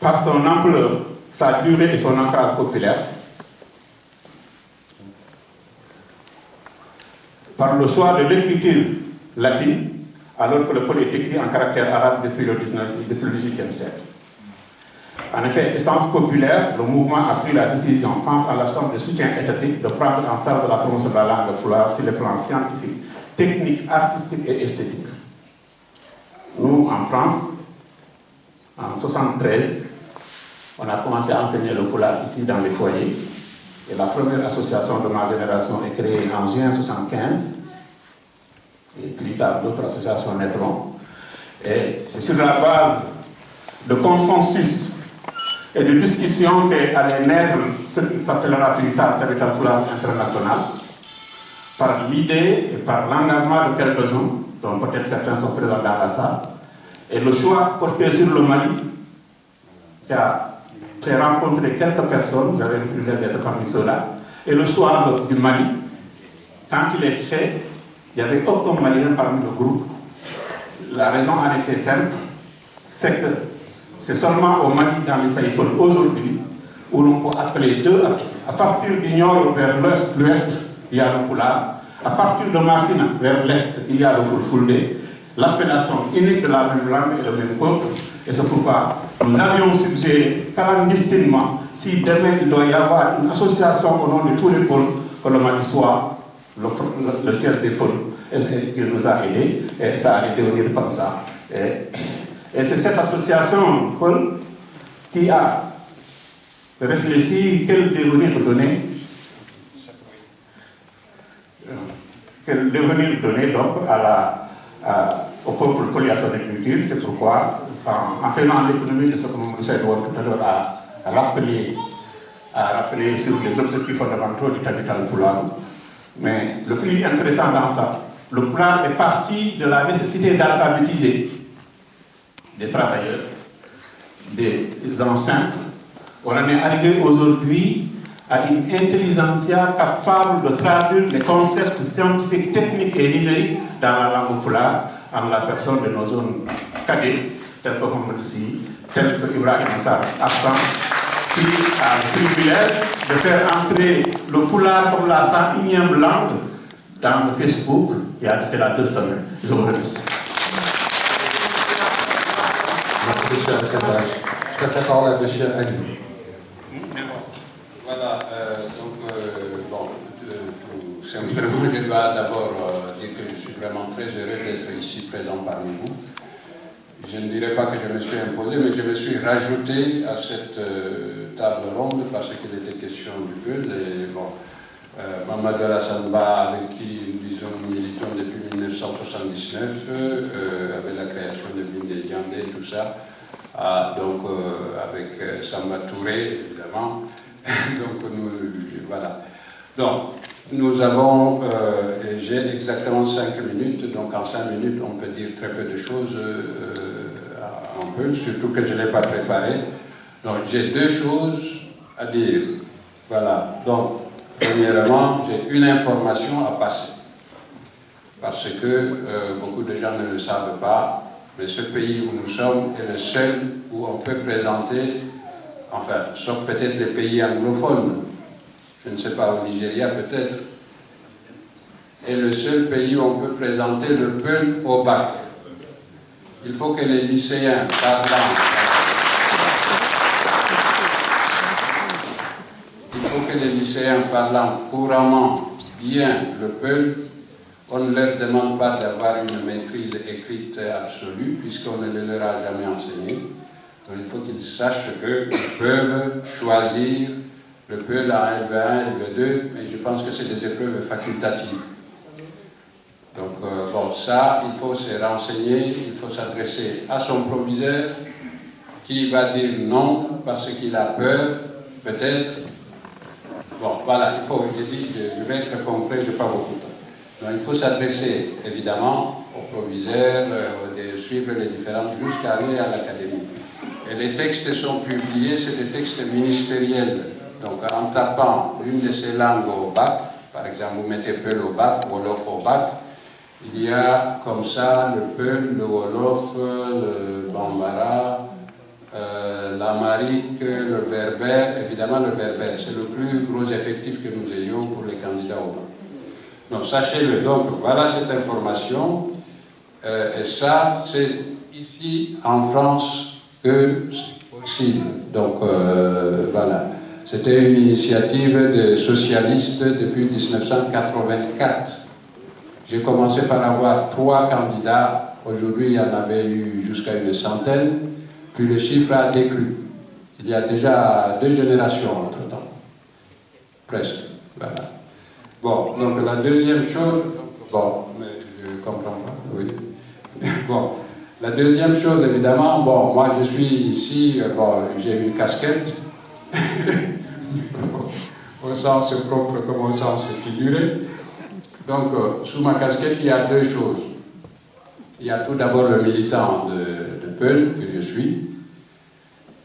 par son ampleur, sa durée et son ancrage populaire, par le choix de l'écriture latine, alors que le pôle est écrit en caractère arabe depuis le XVIIIe siècle. En effet, essence populaire, le mouvement a pris la décision, face à l'absence de soutien étatique, de prendre en charge la promotion de la langue pulaar sur les plans scientifiques, techniques, artistiques et esthétiques. Nous, en France, en 1973, on a commencé à enseigner le pulaar ici dans les foyers. Et la première association de ma génération est créée en juin 1975. Et plus tard, d'autres associations naîtront. Et c'est sur la base de consensus et de discussion qu'allait naître ce qui s'appellera plus tard Capital Pulaar International, par l'idée et par l'engagement de quelques-uns, dont peut-être certains sont présents dans la salle, et le choix porté sur le Mali, qui a fait rencontrer quelques personnes, j'avais le privilège d'être parmi ceux-là, et le choix du Mali, quand il est fait, il n'y avait aucun Malien parmi le groupe. La raison en était simple, c'est que c'est seulement au Mali, dans les pays pauvres aujourd'hui, où l'on peut appeler deux, à partir du nord vers l'ouest, il y a le pulaar, à partir de Massina vers l'est, il y a le Fulfulde, l'appellation unique de la même langue et le même peuple, et c'est pourquoi nous avions suggéré clandestinement, si demain il doit y avoir une association au nom de tous les pôles, que le Mali soit le siège des pôles. Et c'est qui nous a aidés, et ça allait devenir comme ça. Et c'est cette association Paul qui a réfléchi quel devenir donner donc au peuple poli à son écriture. C'est pourquoi, en faisant l'économie de ce que M. Edouard tout à l'heure a rappelé sur les objectifs fondamentaux du capital pulaar. Mais le plus intéressant dans ça, le pulaar est parti de la nécessité d'alphabétiser des travailleurs, des enceintes. On en est arrivé aujourd'hui à une intelligentsia capable de traduire les concepts scientifiques, techniques et numériques dans la langue pulaar en la personne de nos zones cadets, tels que Mohamed Sy, tels que Ibrahim Sarr Assam, qui a le privilège de faire entrer le pulaar comme la 101e langue dans le Facebook. C'est la 2 semaines. Je vous remercie. Merci, M. Assenda. Je passe la parole à M. Ali. Voilà, bon, tout simplement, je dois d'abord dire que je suis vraiment très heureux d'être ici présent parmi vous. Je ne dirais pas que je me suis imposé, mais je me suis rajouté à cette table ronde parce qu'il était question du PUL. Bon, Mamadou Alassane Ba, avec qui nous militons depuis 1979, avec la création de Bindé Diandé, tout ça, donc avec Samba Touré, évidemment. Donc, voilà. Donc, nous avons, j'ai exactement 5 minutes, donc en 5 minutes, on peut dire très peu de choses en PUL, surtout que je ne l'ai pas préparé. Donc, j'ai 2 choses à dire. Voilà. Donc, premièrement, j'ai une information à passer. Parce que beaucoup de gens ne le savent pas, mais ce pays où nous sommes est le seul où on peut présenter, enfin, sauf peut-être les pays anglophones, je ne sais pas, au Nigeria peut-être, est le seul pays où on peut présenter le PUL au bac. Il faut que les lycéens parlant couramment bien le PUL, on ne leur demande pas d'avoir une maîtrise écrite absolue, puisqu'on ne le leur a jamais enseigné. Donc il faut qu'ils sachent qu'ils peuvent choisir le PUL en LV1, LV2, mais je pense que c'est des épreuves facultatives. Donc, bon, ça, il faut se renseigner, il faut s'adresser à son proviseur qui va dire non parce qu'il a peur, peut-être. Bon, voilà, il faut, je vais être concret, je n'ai pas beaucoup de temps. Donc, il faut s'adresser, évidemment, aux proviseurs, de suivre les différentes, jusqu'à aller à l'académie. Et les textes sont publiés, c'est des textes ministériels. Donc, en tapant l'une de ces langues au bac, par exemple, vous mettez Peul au bac, Wolof au bac, il y a comme ça le Peul, le Wolof, le Bambara, l'Amharique, le Berbère, évidemment le Berbère, c'est le plus gros effectif que nous ayons pour les candidats au bac. Donc sachez-le, donc voilà cette information, et ça c'est ici en France que c'est possible. Donc voilà, c'était une initiative des socialistes depuis 1984. J'ai commencé par avoir 3 candidats, aujourd'hui il y en avait eu jusqu'à une centaine, puis le chiffre a décru. Il y a déjà 2 générations entre-temps, presque, voilà. Bon, donc la deuxième chose, bon, mais je comprends pas, oui. Bon, la deuxième chose, évidemment, bon, moi je suis ici, bon, j'ai une casquette, au sens propre comme au sens figuré. Donc, sous ma casquette, il y a 2 choses. Il y a tout d'abord le militant de Peul, que je suis,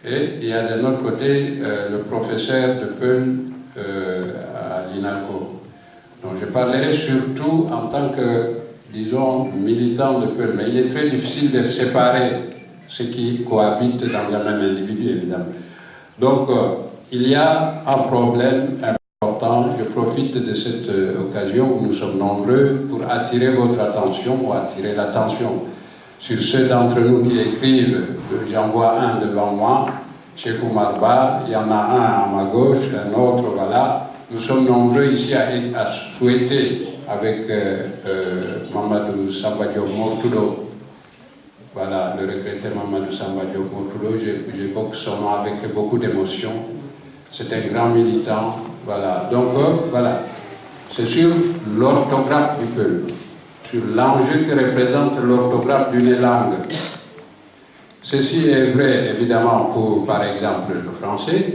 et il y a d'un autre côté le professeur de Peul à l'INALCO. Donc je parlerai surtout en tant que, disons, militant de Peul, mais il est très difficile de séparer ceux qui cohabitent dans un même individu, évidemment. Donc, il y a un problème important. Je profite de cette occasion où nous sommes nombreux pour attirer votre attention, ou attirer l'attention sur ceux d'entre nous qui écrivent. J'en vois un devant moi, Cheikh Oumar Ba, il y en a un à ma gauche, un autre, voilà. Nous sommes nombreux ici à souhaiter, avec Mamadou Samba Diop Mortulo, voilà, le regretté Mamadou Samba Diop Mortulo, j'évoque son nom avec beaucoup d'émotion. C'est un grand militant, voilà. Donc, voilà, c'est sur l'orthographe du peuple, sur l'enjeu que représente l'orthographe d'une langue. Ceci est vrai, évidemment, pour, par exemple, le français,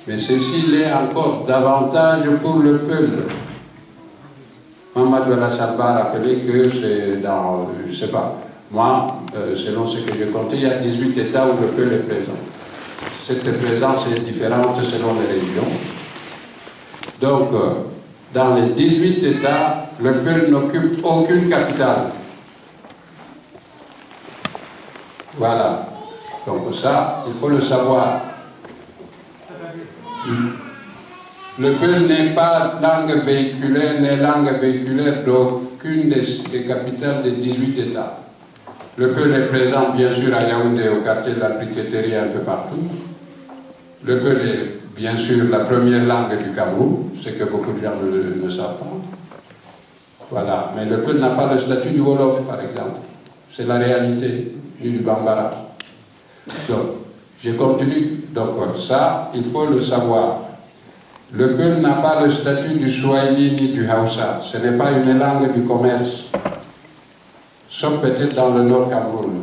mais ceci l'est encore davantage pour le peuple. Mamadou Alassane Ba a rappelé que c'est dans, je ne sais pas, moi, selon ce que j'ai compté, il y a 18 États où le peuple est présent. Cette présence est différente selon les régions. Donc, dans les 18 États, le peuple n'occupe aucune capitale. Voilà. Donc ça, il faut le savoir. Le peul n'est pas langue véhiculaire, n'est langue véhiculaire d'aucune des capitales des 18 États. Le peul est présent bien sûr à Yaoundé, au quartier de la briqueterie, un peu partout. Le peul est bien sûr la première langue du Cameroun, ce que beaucoup de gens ne savent pas. Voilà, mais le peul n'a pas le statut du Wolof, par exemple. C'est la réalité, ni du Bambara. Donc, je continue. Donc, ça, il faut le savoir. Le peul n'a pas le statut du Swahili ni du Hausa. Ce n'est pas une langue du commerce, sauf peut-être dans le Nord Cameroun.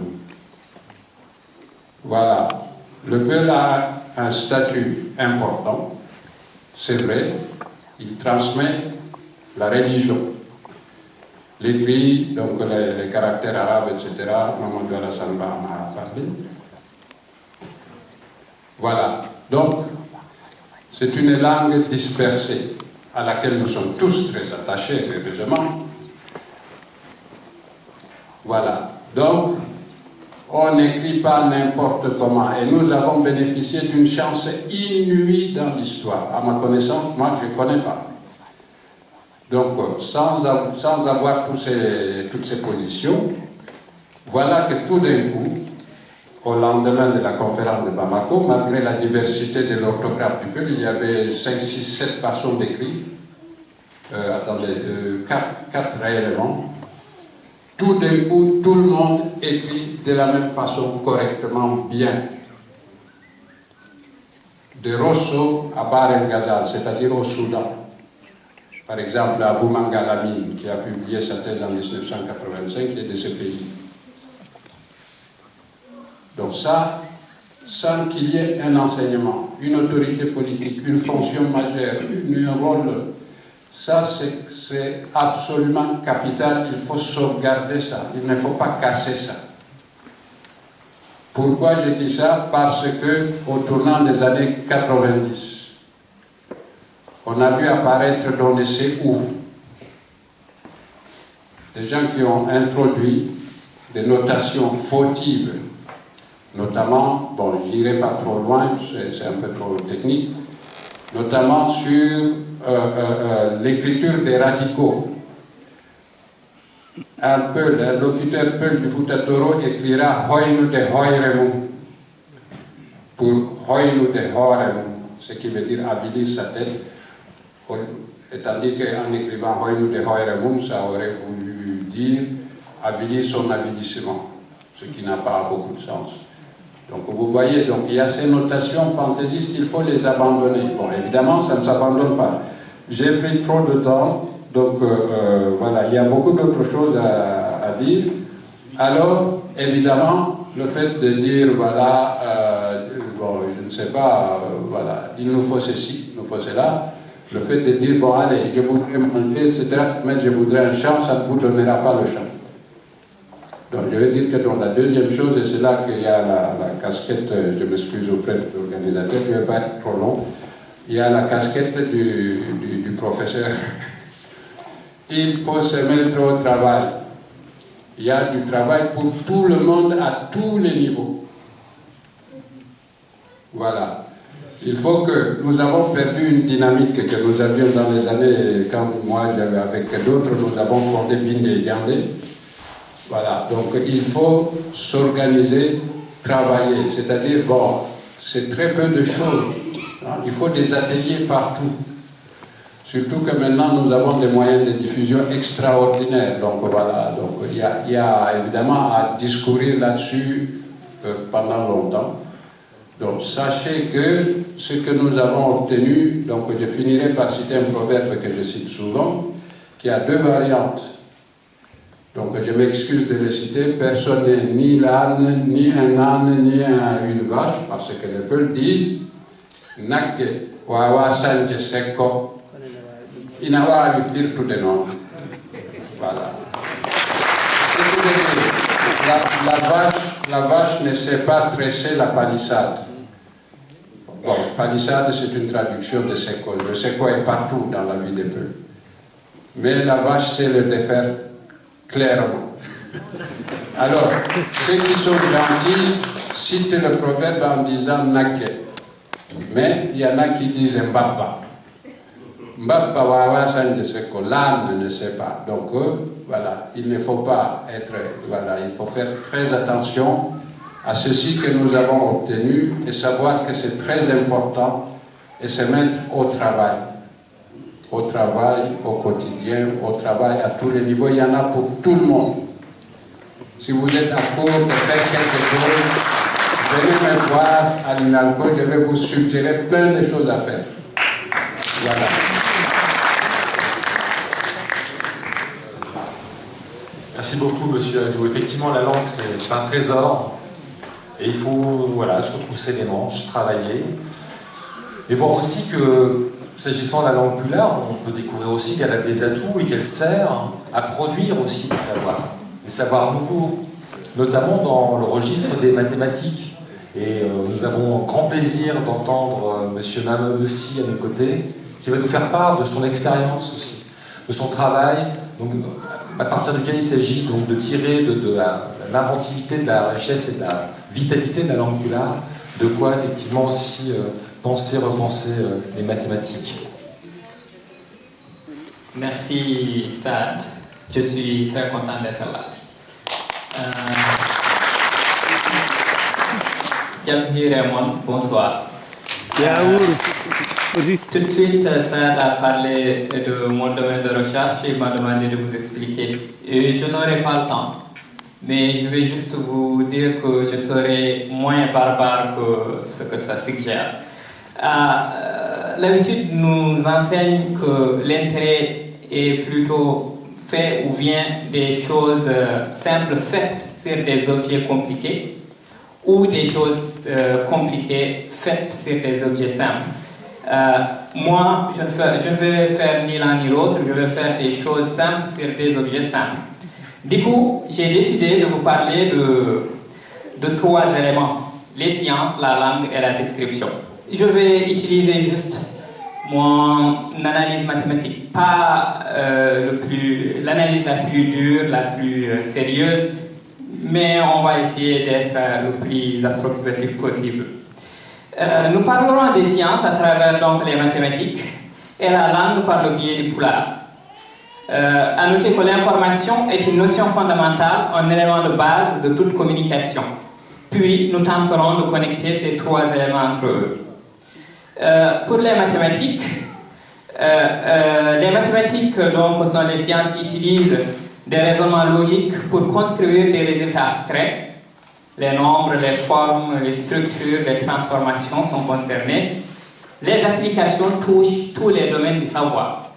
Voilà. Le peul a un statut important, c'est vrai. Il transmet la religion. L'écrit, donc les caractères arabes, etc. Mamadou Alassane Ba en a parlé. Voilà. Donc, c'est une langue dispersée, à laquelle nous sommes tous très attachés, heureusement. Voilà. Donc, on n'écrit pas n'importe comment. Et nous avons bénéficié d'une chance inouïe dans l'histoire. À ma connaissance, moi, je ne connais pas. Donc, sans avoir toutes ces positions, voilà que tout d'un coup, au lendemain de la conférence de Bamako, malgré la diversité de l'orthographe du peuple, il y avait 5, 6, 7 façons d'écrire. Attendez, 4 réellement. Tout d'un coup, tout le monde écrit de la même façon, correctement, bien. De Rosso à Bahr el Ghazal, c'est-à-dire au Soudan. Par exemple, Abou Mangalamine, qui a publié sa thèse en 1985, est de ce pays. Donc ça, sans qu'il y ait un enseignement, une autorité politique, une fonction majeure, un rôle. Ça, c'est absolument capital. Il faut sauvegarder ça. Il ne faut pas casser ça. Pourquoi je dis ça? Parce que au tournant des années 90, on a vu apparaître dans les où des gens qui ont introduit des notations fautives, notamment, bon, je n'irai pas trop loin, c'est un peu trop technique, notamment sur l'écriture des radicaux. Un peu, le locuteur Peul du Fouta Toro écrira Hoynu de Hoyremu pour Hoynu de Horemu, ce qui veut dire avilir sa tête, tandis qu'en écrivant Hoynu de Hoyremu, ça aurait voulu dire avilir son avilissement, ce qui n'a pas beaucoup de sens. Donc vous voyez, donc, il y a ces notations fantaisistes, il faut les abandonner. Bon, évidemment, ça ne s'abandonne pas. J'ai pris trop de temps, donc voilà, il y a beaucoup d'autres choses à dire. Alors, évidemment, le fait de dire, voilà, bon, je ne sais pas, voilà, il nous faut ceci, il nous faut cela, le fait de dire, bon, allez, je voudrais manger, etc., mais je voudrais un champ, ça ne vous donnera pas le champ. Donc je vais dire que dans la deuxième chose, et c'est là qu'il y a la casquette, je m'excuse auprès de l'organisateur, je ne vais pas être trop long, il y a la casquette du professeur. Il faut se mettre au travail. Il y a du travail pour tout le monde à tous les niveaux. Voilà. Il faut que nous avons perdu une dynamique que nous avions dans les années, quand moi j'avais avec d'autres, nous avons fondé Binde et Diandé. Voilà, donc il faut s'organiser, travailler, c'est-à-dire, bon, c'est très peu de choses, hein. Il faut des ateliers partout, surtout que maintenant nous avons des moyens de diffusion extraordinaires, donc voilà, donc il y a évidemment à discourir là-dessus pendant longtemps. Donc sachez que ce que nous avons obtenu, donc je finirai par citer un proverbe que je cite souvent, qui a deux variantes. Donc je m'excuse de le citer, personne n'est ni l'âne, ni un âne, ni une vache, parce que les peuples disent Nake wawa sanje seko, inawa viftir tout de nom. Voilà. La vache ne sait pas tresser la palissade. Bon, palissade c'est une traduction de seko. Le seko est partout dans la vie des peuples. Mais la vache sait le défaire clairement. Alors, ceux qui sont gentils citent le proverbe en disant Nake. Mais il y en a qui disent Mbappa. Mbappa wawa sanje seko, l'âne ne sait pas. Donc, voilà, il ne faut pas être, voilà, il faut faire très attention à ceci que nous avons obtenu et savoir que c'est très important et se mettre au travail. Au travail, au quotidien, au travail à tous les niveaux, il y en a pour tout le monde. Si vous êtes à court de faire quelque chose, venez me voir à l'INALCO, je vais vous suggérer plein de choses à faire. Voilà. Merci beaucoup, monsieur Aliou. Effectivement, la langue, c'est un trésor. Et il faut, voilà, se retrousser les manches, travailler. Et voir aussi que, s'agissant de la langue pulaar, on peut découvrir aussi qu'elle a des atouts et qu'elle sert à produire aussi des savoirs nouveaux, notamment dans le registre des mathématiques. Et nous avons grand plaisir d'entendre monsieur Mamadou Sy à nos côtés, qui va nous faire part de son expérience aussi, de son travail, donc, à partir duquel il s'agit donc de tirer de l'inventivité, de la richesse et de la vitalité de la langue pulaar, de quoi effectivement aussi penser, repenser les mathématiques. Merci Saad, je suis très content d'être là. Jamhir Raymond, bonsoir. Tout de suite, Saad a parlé de mon domaine de recherche et m'a demandé de vous expliquer. Et je n'aurai pas le temps, mais je vais juste vous dire que je serai moins barbare que ce que ça suggère. L'habitude nous enseigne que l'intérêt est plutôt fait ou vient des choses simples faites sur des objets compliqués. ou des choses compliquées faites sur des objets simples. Moi, je ne vais faire ni l'un ni l'autre, je vais faire des choses simples sur des objets simples. Du coup, j'ai décidé de vous parler de 3 éléments: les sciences, la langue et la description. Je vais utiliser juste mon analyse mathématique, pas l'analyse la plus dure, la plus sérieuse, mais on va essayer d'être le plus approximatif possible. Nous parlerons des sciences à travers donc les mathématiques et la langue par le biais du pulaar. À noter que l'information est une notion fondamentale, un élément de base de toute communication. Puis nous tenterons de connecter ces 3 éléments entre eux. Pour les mathématiques donc, sont les sciences qui utilisent des raisonnements logiques pour construire des résultats abstraits. Les nombres, les formes, les structures, les transformations sont concernés. Les applications touchent tous les domaines du savoir.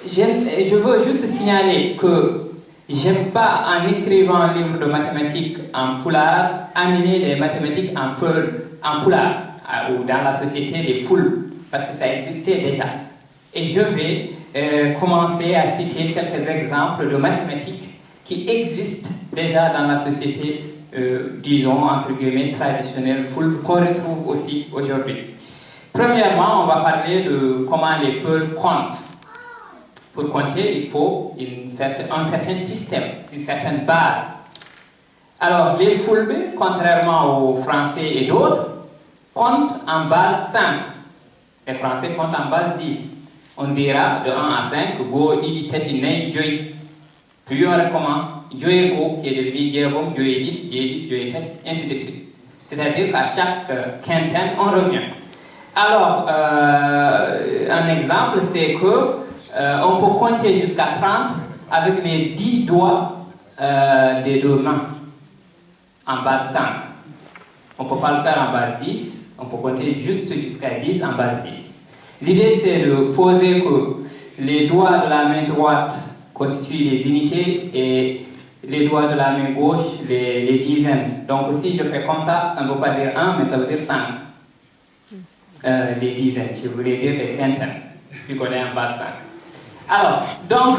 Je veux juste signaler que je n'aime pas, en écrivant un livre de mathématiques en pulaar, amener les mathématiques en pulaar ou dans la société des foules, parce que ça existait déjà. Et je vais commencer à citer quelques exemples de mathématiques qui existent déjà dans la société, disons, entre guillemets, traditionnelle, full, qu'on retrouve aussi aujourd'hui. Premièrement, on va parler de comment les peuples comptent. Pour compter, il faut un certain système, une certaine base. Alors, les Fulbe, contrairement aux Français et d'autres, comptent en base 5. Les Français comptent en base 10. On dira de 1 à 5, go, idi, teti, nei, joy. Puis on recommence, joy, go, qui est devenu djebom, joy, dit, djedi, joy, teti, ainsi de suite. C'est-à-dire qu'à chaque quintaine, on revient. Alors, un exemple, c'est que on peut compter jusqu'à 30 avec les 10 doigts des 2 mains en base 5. On ne peut pas le faire en base 10, on peut compter juste jusqu'à 10 en base 10. L'idée, c'est de poser que les doigts de la main droite constituent les unités et les doigts de la main gauche les dizaines. Donc si je fais comme ça ne veut pas dire 1, mais ça veut dire 5. Les dizaines, je voulais dire les quintaines, vu qu'on est en base 5. Alors, donc,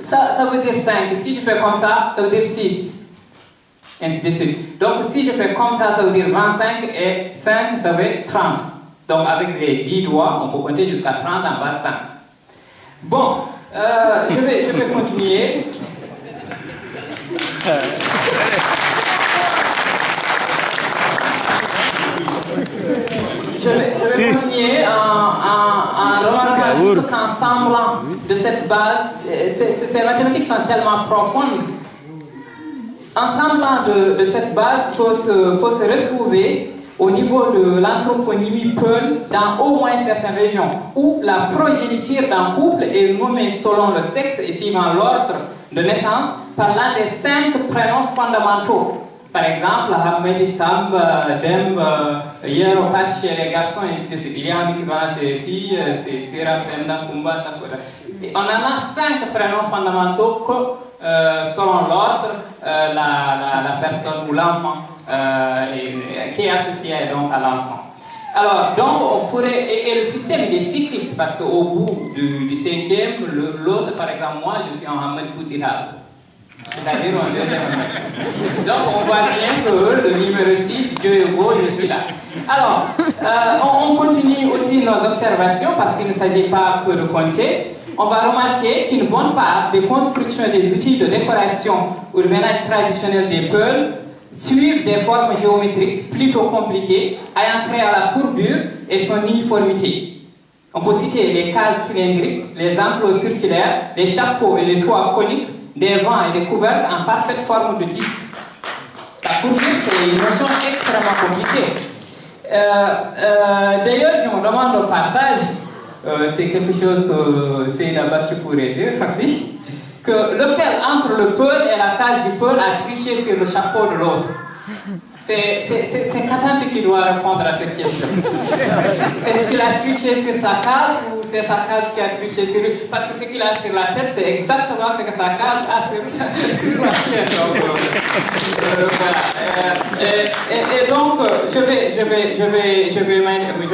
ça veut dire 5. Si je fais comme ça veut dire 6. Ainsi de suite. Donc, si je fais comme ça veut dire 25 et 5, ça veut dire 30. Donc, avec les 10 doigts, on peut compter jusqu'à 30 en base 5. Bon, je vais continuer. Je vais continuer en remarquant juste qu'en semblant de cette base, ces mathématiques sont tellement profondes. En semblant de cette base, il faut se retrouver au niveau de l'anthroponymie Peul dans au moins certaines régions, où la progéniture d'un couple est nommée selon le sexe et suivant l'ordre de naissance par l'un des 5 prénoms fondamentaux. Par exemple, Hamedi, Samb, Demb, Yero, Pat chez les garçons, et ainsi de suite. Il y a un équivalent chez les filles, c'est Sira, Penda, Kumba, Nakoda. On en a 5 prénoms fondamentaux que, selon l'ordre, la personne ou l'enfant qui est associé donc à l'enfant. Alors, donc, on pourrait, et le système il est cyclique, parce qu'au bout du 5e, l'autre, par exemple, moi, je suis en Hamedi Poudirab. C'est-à-dire on deuxième. Donc on voit bien que le numéro 6, Dieu est beau, je suis là. Alors, on continue aussi nos observations parce qu'il ne s'agit pas que de compter. On va remarquer qu'une bonne part des constructions des outils de décoration ou de ménage traditionnel des Peuls suivent des formes géométriques plutôt compliquées, ayant trait à la courbure et son uniformité. On peut citer les cases cylindriques, les enclos circulaires, les chapeaux et les toits coniques, des vents et des couvercles en parfaite forme de disque. La courbure, c'est une notion extrêmement compliquée. D'ailleurs, je me demande au passage, c'est quelque chose que Seyda Batchi pourrait dire aussi, que lequel entre le Peul et la case du Peul a triché sur le chapeau de l'autre. C'est Katante qui doit répondre à cette question. Est-ce qu'il a triché sur sa case ou c'est sa case qui a triché sur lui? Parce que ce qu'il a sur la tête, c'est exactement ce que sa case a sur la sienne. Et donc, je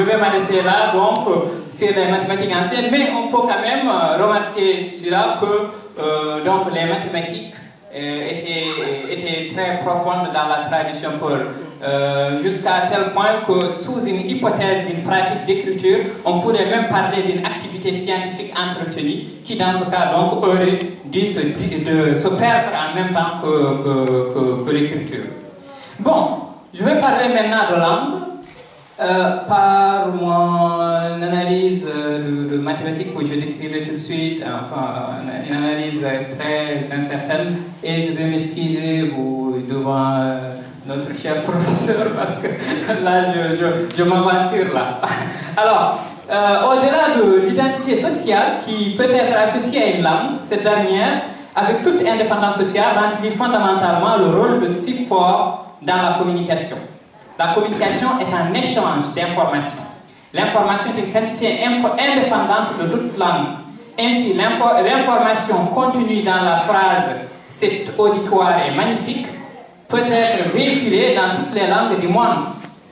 vais m'arrêter là, donc, sur les mathématiques anciennes, mais on peut quand même remarquer là que donc, les mathématiques étaient très profondes dans la tradition peul, jusqu'à tel point que sous une hypothèse d'une pratique d'écriture, on pourrait même parler d'une activité scientifique entretenue qui, dans ce cas, donc, aurait dû se perdre en même temps que l'écriture. Bon, je vais parler maintenant de langue par mon analyse de mathématiques que je décrivais tout de suite, enfin une analyse très incertaine, et je vais m'excuser devant notre cher professeur parce que là je m'aventure là. Alors, au-delà de l'identité sociale qui peut être associée à une langue, cette dernière, avec toute indépendance sociale, remplit fondamentalement le rôle de support dans la communication. La communication est un échange d'informations. L'information est une quantité indépendante de toute langue. Ainsi, l'information contenue dans la phrase « cet auditoire est magnifique » peut être véhiculée dans toutes les langues du monde.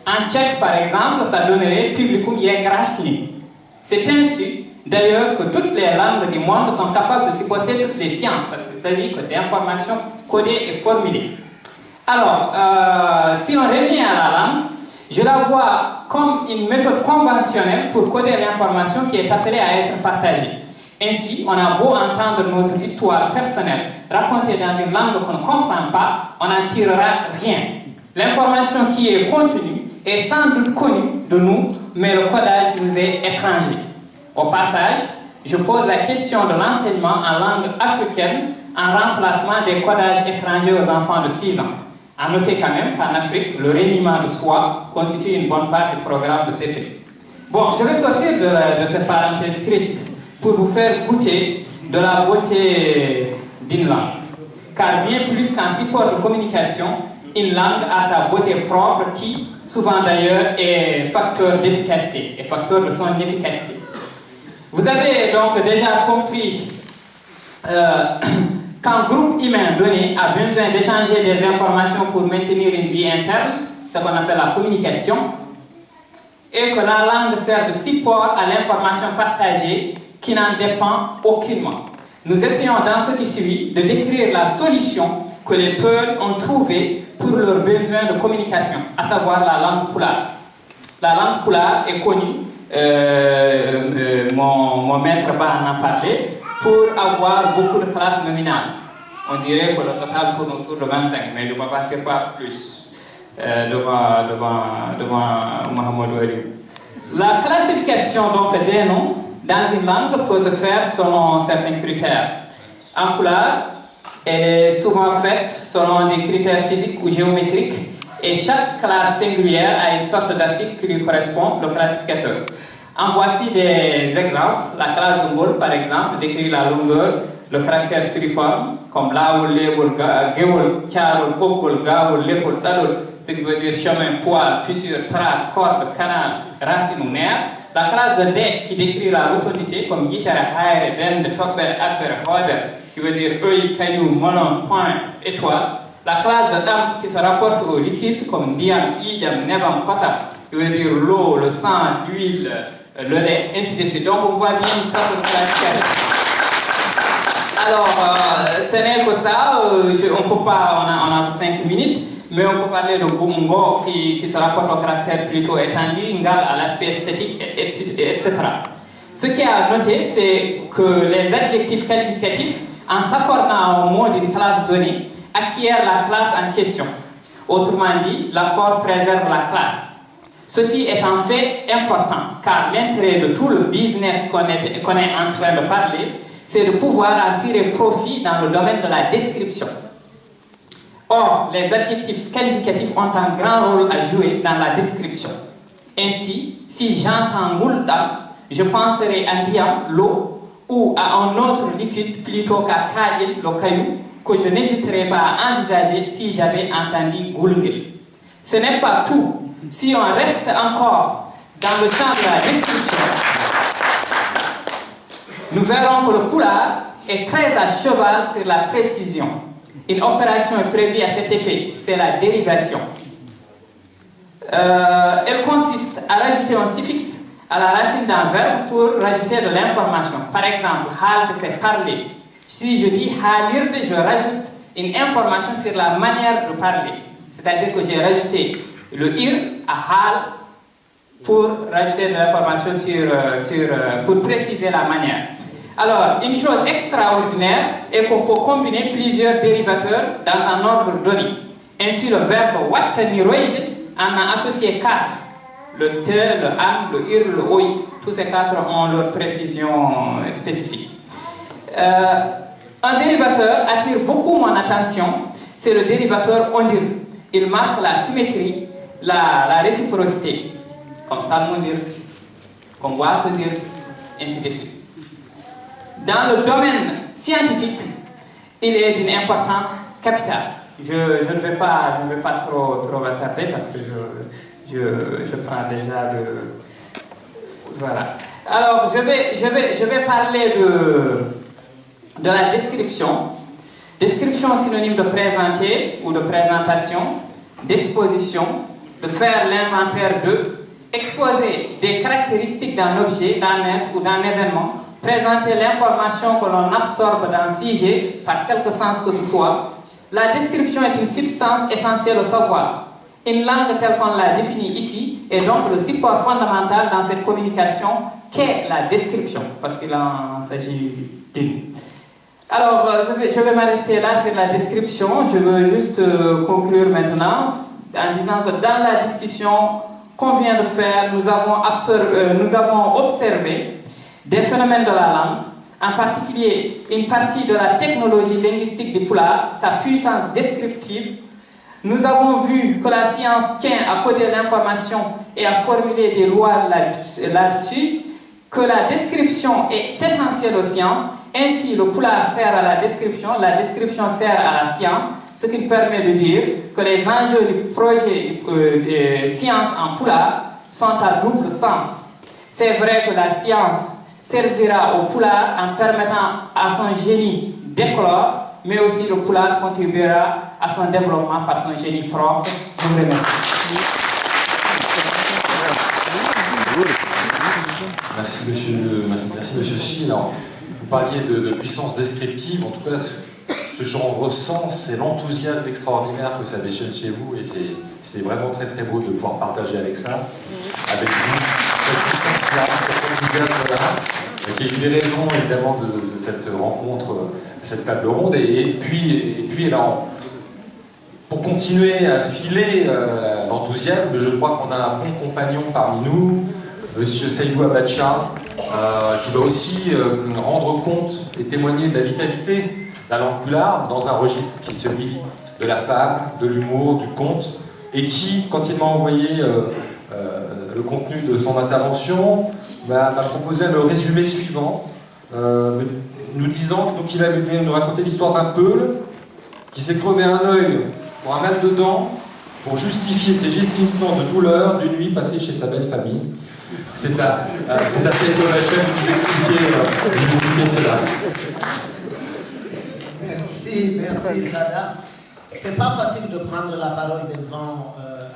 En tchèque, par exemple, ça donnerait « publicum je krásný ». C'est ainsi, d'ailleurs, que toutes les langues du monde sont capables de supporter toutes les sciences, parce qu'il s'agit d'informations codées et formulées. Alors, si on revient à la langue, je la vois comme une méthode conventionnelle pour coder l'information qui est appelée à être partagée. Ainsi, on a beau entendre notre histoire personnelle racontée dans une langue qu'on ne comprend pas, on n'en tirera rien. L'information qui est contenue est sans doute connue de nous, mais le codage nous est étranger. Au passage, je pose la question de l'enseignement en langue africaine en remplacement des codages étrangers aux enfants de 6 ans. À noter quand même qu'en Afrique, le reniement de soi constitue une bonne part du programme de CP. Bon, je vais sortir de cette parenthèse triste pour vous faire goûter de la beauté d'une langue. Car bien plus qu'un support de communication, une langue a sa beauté propre qui, souvent d'ailleurs, est facteur d'efficacité, et facteur de son efficacité. Vous avez donc déjà compris qu'un groupe humain donné a besoin d'échanger des informations pour maintenir une vie interne, ce qu'on appelle la communication, et que la langue sert de support à l'information partagée qui n'en dépend aucunement. Nous essayons dans ce qui suit de décrire la solution que les Peuls ont trouvée pour leurs besoins de communication, à savoir la langue pulaar. La langue pulaar est connue, mon maître va en parler, pour avoir beaucoup de classes nominales. On dirait que le total tourne autour de 25, mais je ne m'en vanterai pas plus devant Mohamed Aliou. La classification donc des noms dans une langue peut se faire selon certains critères. En pulaar, elle est souvent faite selon des critères physiques ou géométriques, et chaque classe singulière a une sorte d'article qui lui correspond, le classificateur. En voici des exemples. La classe Zungul, par exemple, décrit la longueur, le caractère filiforme, comme Laoul, Léoul, Géoul, Tcharoul, Bokul, Gaoul, Léfoul, Taloul, ce qui veut dire chemin, poil, fissure, trace, corde, canal, racine ou nerf. La classe de D qui décrit la rotondité, comme Yitara, Haere, Dende, Tokber, Akber, Hoder, qui veut dire œil, caillou, melon, point, étoile. La classe de Dam qui se rapporte au liquide, comme Diam, Idam, Nebam, Kosa, qui veut dire l'eau, le sang, l'huile, le lait, ainsi de suite. Donc on voit bien ça de classification. Alors, ce n'est que ça, on peut pas, on a 5 minutes, mais on peut parler de Gungo qui se rapporte au caractère plutôt étendu, Ngal à l'aspect esthétique, etc. Ce qu'il y a à noter, c'est que les adjectifs qualificatifs, en s'accordant au mot d'une classe donnée, acquièrent la classe en question. Autrement dit, l'accord préserve la classe. Ceci est en fait important, car l'intérêt de tout le business qu'on est en train de parler, c'est de pouvoir en tirer profit dans le domaine de la description. Or, les adjectifs qualificatifs ont un grand rôle à jouer dans la description. Ainsi, si j'entends Gulda, je penserai à Diam, l'eau, ou à un autre liquide plutôt qu'à Kajil, le caillou, que je n'hésiterai pas à envisager si j'avais entendu Gulgil. Ce n'est pas tout. Si on reste encore dans le champ de la description, nous verrons que le pulaar est très à cheval sur la précision. une opération est prévue à cet effet, c'est la dérivation. Elle consiste à rajouter un suffixe à la racine d'un verbe pour rajouter de l'information. Par exemple, hal c'est parler. Si je dis halirde, je rajoute une information sur la manière de parler. C'est-à-dire que j'ai rajouté le ir à hal pour rajouter de l'information pour préciser la manière. Alors, une chose extraordinaire est qu'on peut combiner plusieurs dérivateurs dans un ordre donné. Ainsi, le verbe wattaniroid en a associé 4. Le te, le an, le ir, le oi. Tous ces 4 ont leur précision spécifique. Un dérivateur attire beaucoup mon attention, c'est le dérivateur ondir. Il marque la symétrie, la réciprocité. Comme ça, mondir, comme voit se dire, ainsi de suite. Dans le domaine scientifique, il est d'une importance capitale. Je ne vais pas trop m'attarder parce que je prends déjà le... Voilà. Alors, je vais parler de la description. Description synonyme de présenter ou de présentation, d'exposition, de faire l'inventaire de, exposer des caractéristiques d'un objet, d'un être ou d'un événement, présenter l'information que l'on absorbe d'un sujet par quelque sens que ce soit. La description est une substance essentielle au savoir. Une langue telle qu'on l'a définie ici est donc le support fondamental dans cette communication qu'est la description, parce qu'il en s'agit d'une. Alors, je vais m'arrêter là sur la description. Je veux juste conclure maintenant en disant que dans la discussion qu'on vient de faire, nous avons observé des phénomènes de la langue, en particulier une partie de la technologie linguistique du Pulaar, sa puissance descriptive. Nous avons vu que la science tient à coder l'information et à formuler des lois là-dessus, que la description est essentielle aux sciences. Ainsi, le Pulaar sert à la description sert à la science, ce qui me permet de dire que les enjeux du projet de science en Pulaar sont à double sens. C'est vrai que la science servira au Pulaar en permettant à son génie d'éclore, mais aussi le Pulaar contribuera à son développement par son génie propre. Je vous remercie. Merci monsieur Chi. Alors, vous parliez de puissance descriptive, en tout cas ce que j'en ressens, c'est l'enthousiasme extraordinaire que ça déchaîne chez vous, et c'est vraiment très très beau de pouvoir partager avec vous, cette puissance-là, cet enthousiasme-là, qui est une des raisons évidemment de cette rencontre, cette table ronde, et puis alors, pour continuer à filer l'enthousiasme, je crois qu'on a un bon compagnon parmi nous, Monsieur Seydou Abacha, qui va aussi rendre compte et témoigner de la vitalité de la langue pulaar dans un registre qui est celui de la fable, de l'humour, du conte, et qui, quand il m'a envoyé le contenu de son intervention, m'a proposé le résumé suivant, nous disant qu'il allait nous raconter l'histoire d'un peul qui s'est crevé un œil pour un mal dedans, pour justifier ses gémissements de douleur d'une nuit passée chez sa belle famille. C'est à Seydou Abacha de vous expliquer cela. Merci Sada. C'est pas facile de prendre la parole devant,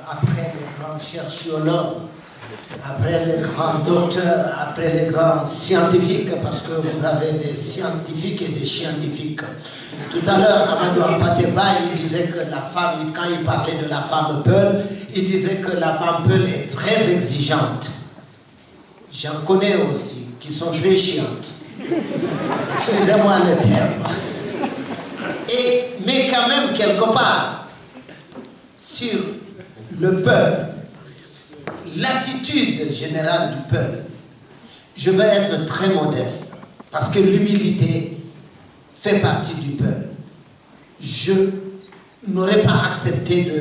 après les grands chercheurs, après les grands docteurs, après les grands scientifiques, parce que vous avez des scientifiques et des scientifiques. Tout à l'heure, Amadou Ampateba, il disait que la femme, quand il parlait de la femme Peul, il disait que la femme Peul est très exigeante. J'en connais aussi, qui sont très chiantes. Excusez-moi le terme. Mais quand même, quelque part, sur le peuple, l'attitude générale du peuple, je vais être très modeste, parce que l'humilité fait partie du peuple. Je n'aurais pas accepté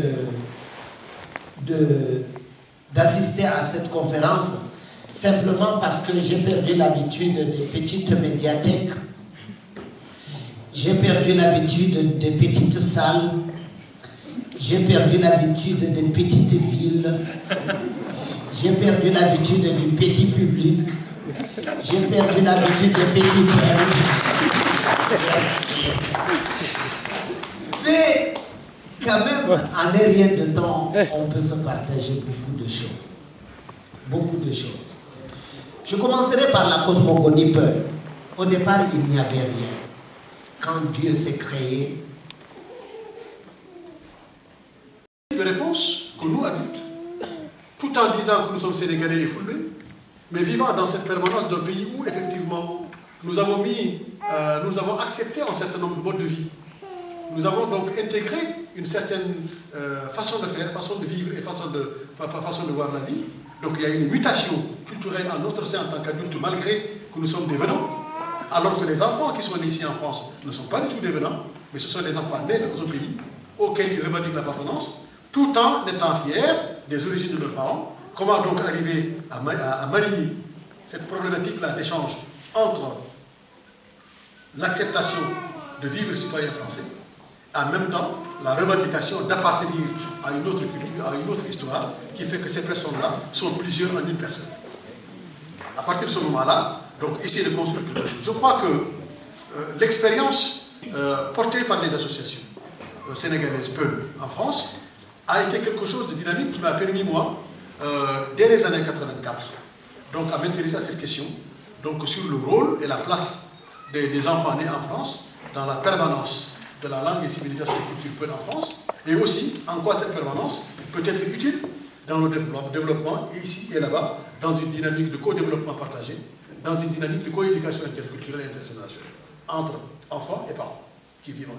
d'assister à cette conférence simplement parce que j'ai perdu l'habitude des petites médiathèques. J'ai perdu l'habitude des petites salles, j'ai perdu l'habitude des petites villes, j'ai perdu l'habitude du petit public, j'ai perdu l'habitude des petits Mais quand même, en un rien de temps, on peut se partager beaucoup de choses. Beaucoup de choses. Je commencerai par la cosmogonie peur. Au départ, il n'y avait rien. Quand Dieu s'est créé. Une réponse que nous, adultes, tout en disant que nous sommes Sénégalais et Fulbés, mais vivant dans cette permanence d'un pays où, effectivement, nous avons accepté un certain nombre de modes de vie. Nous avons donc intégré une certaine façon de faire, façon de vivre et façon de voir la vie. Donc il y a une mutation culturelle en notre sein en tant qu'adultes, malgré que nous sommes dévenants, alors que les enfants qui sont nés ici en France ne sont pas du tout dévenants, mais ce sont des enfants nés dans un pays auquel ils revendiquent l'appartenance, tout en étant fiers des origines de leurs parents. Comment donc arriver à marier cette problématique-là d'échange entre l'acceptation de vivre citoyen français, en même temps la revendication d'appartenir à une autre culture, à une autre histoire, qui fait que ces personnes-là sont plusieurs en une personne. À partir de ce moment-là, donc essayer de construire quelque chose. Je crois que l'expérience portée par les associations sénégalaises Peul en France a été quelque chose de dynamique qui m'a permis, moi, dès les années 84, donc à m'intéresser à cette question, donc sur le rôle et la place des enfants nés en France dans la permanence de la langue et civilisation et culture Peul en France, et aussi en quoi cette permanence peut être utile dans le développement, ici et là-bas, dans une dynamique de co-développement partagé, dans une dynamique de co-éducation interculturelle et intergénérationnelle, entre enfants et parents qui vivent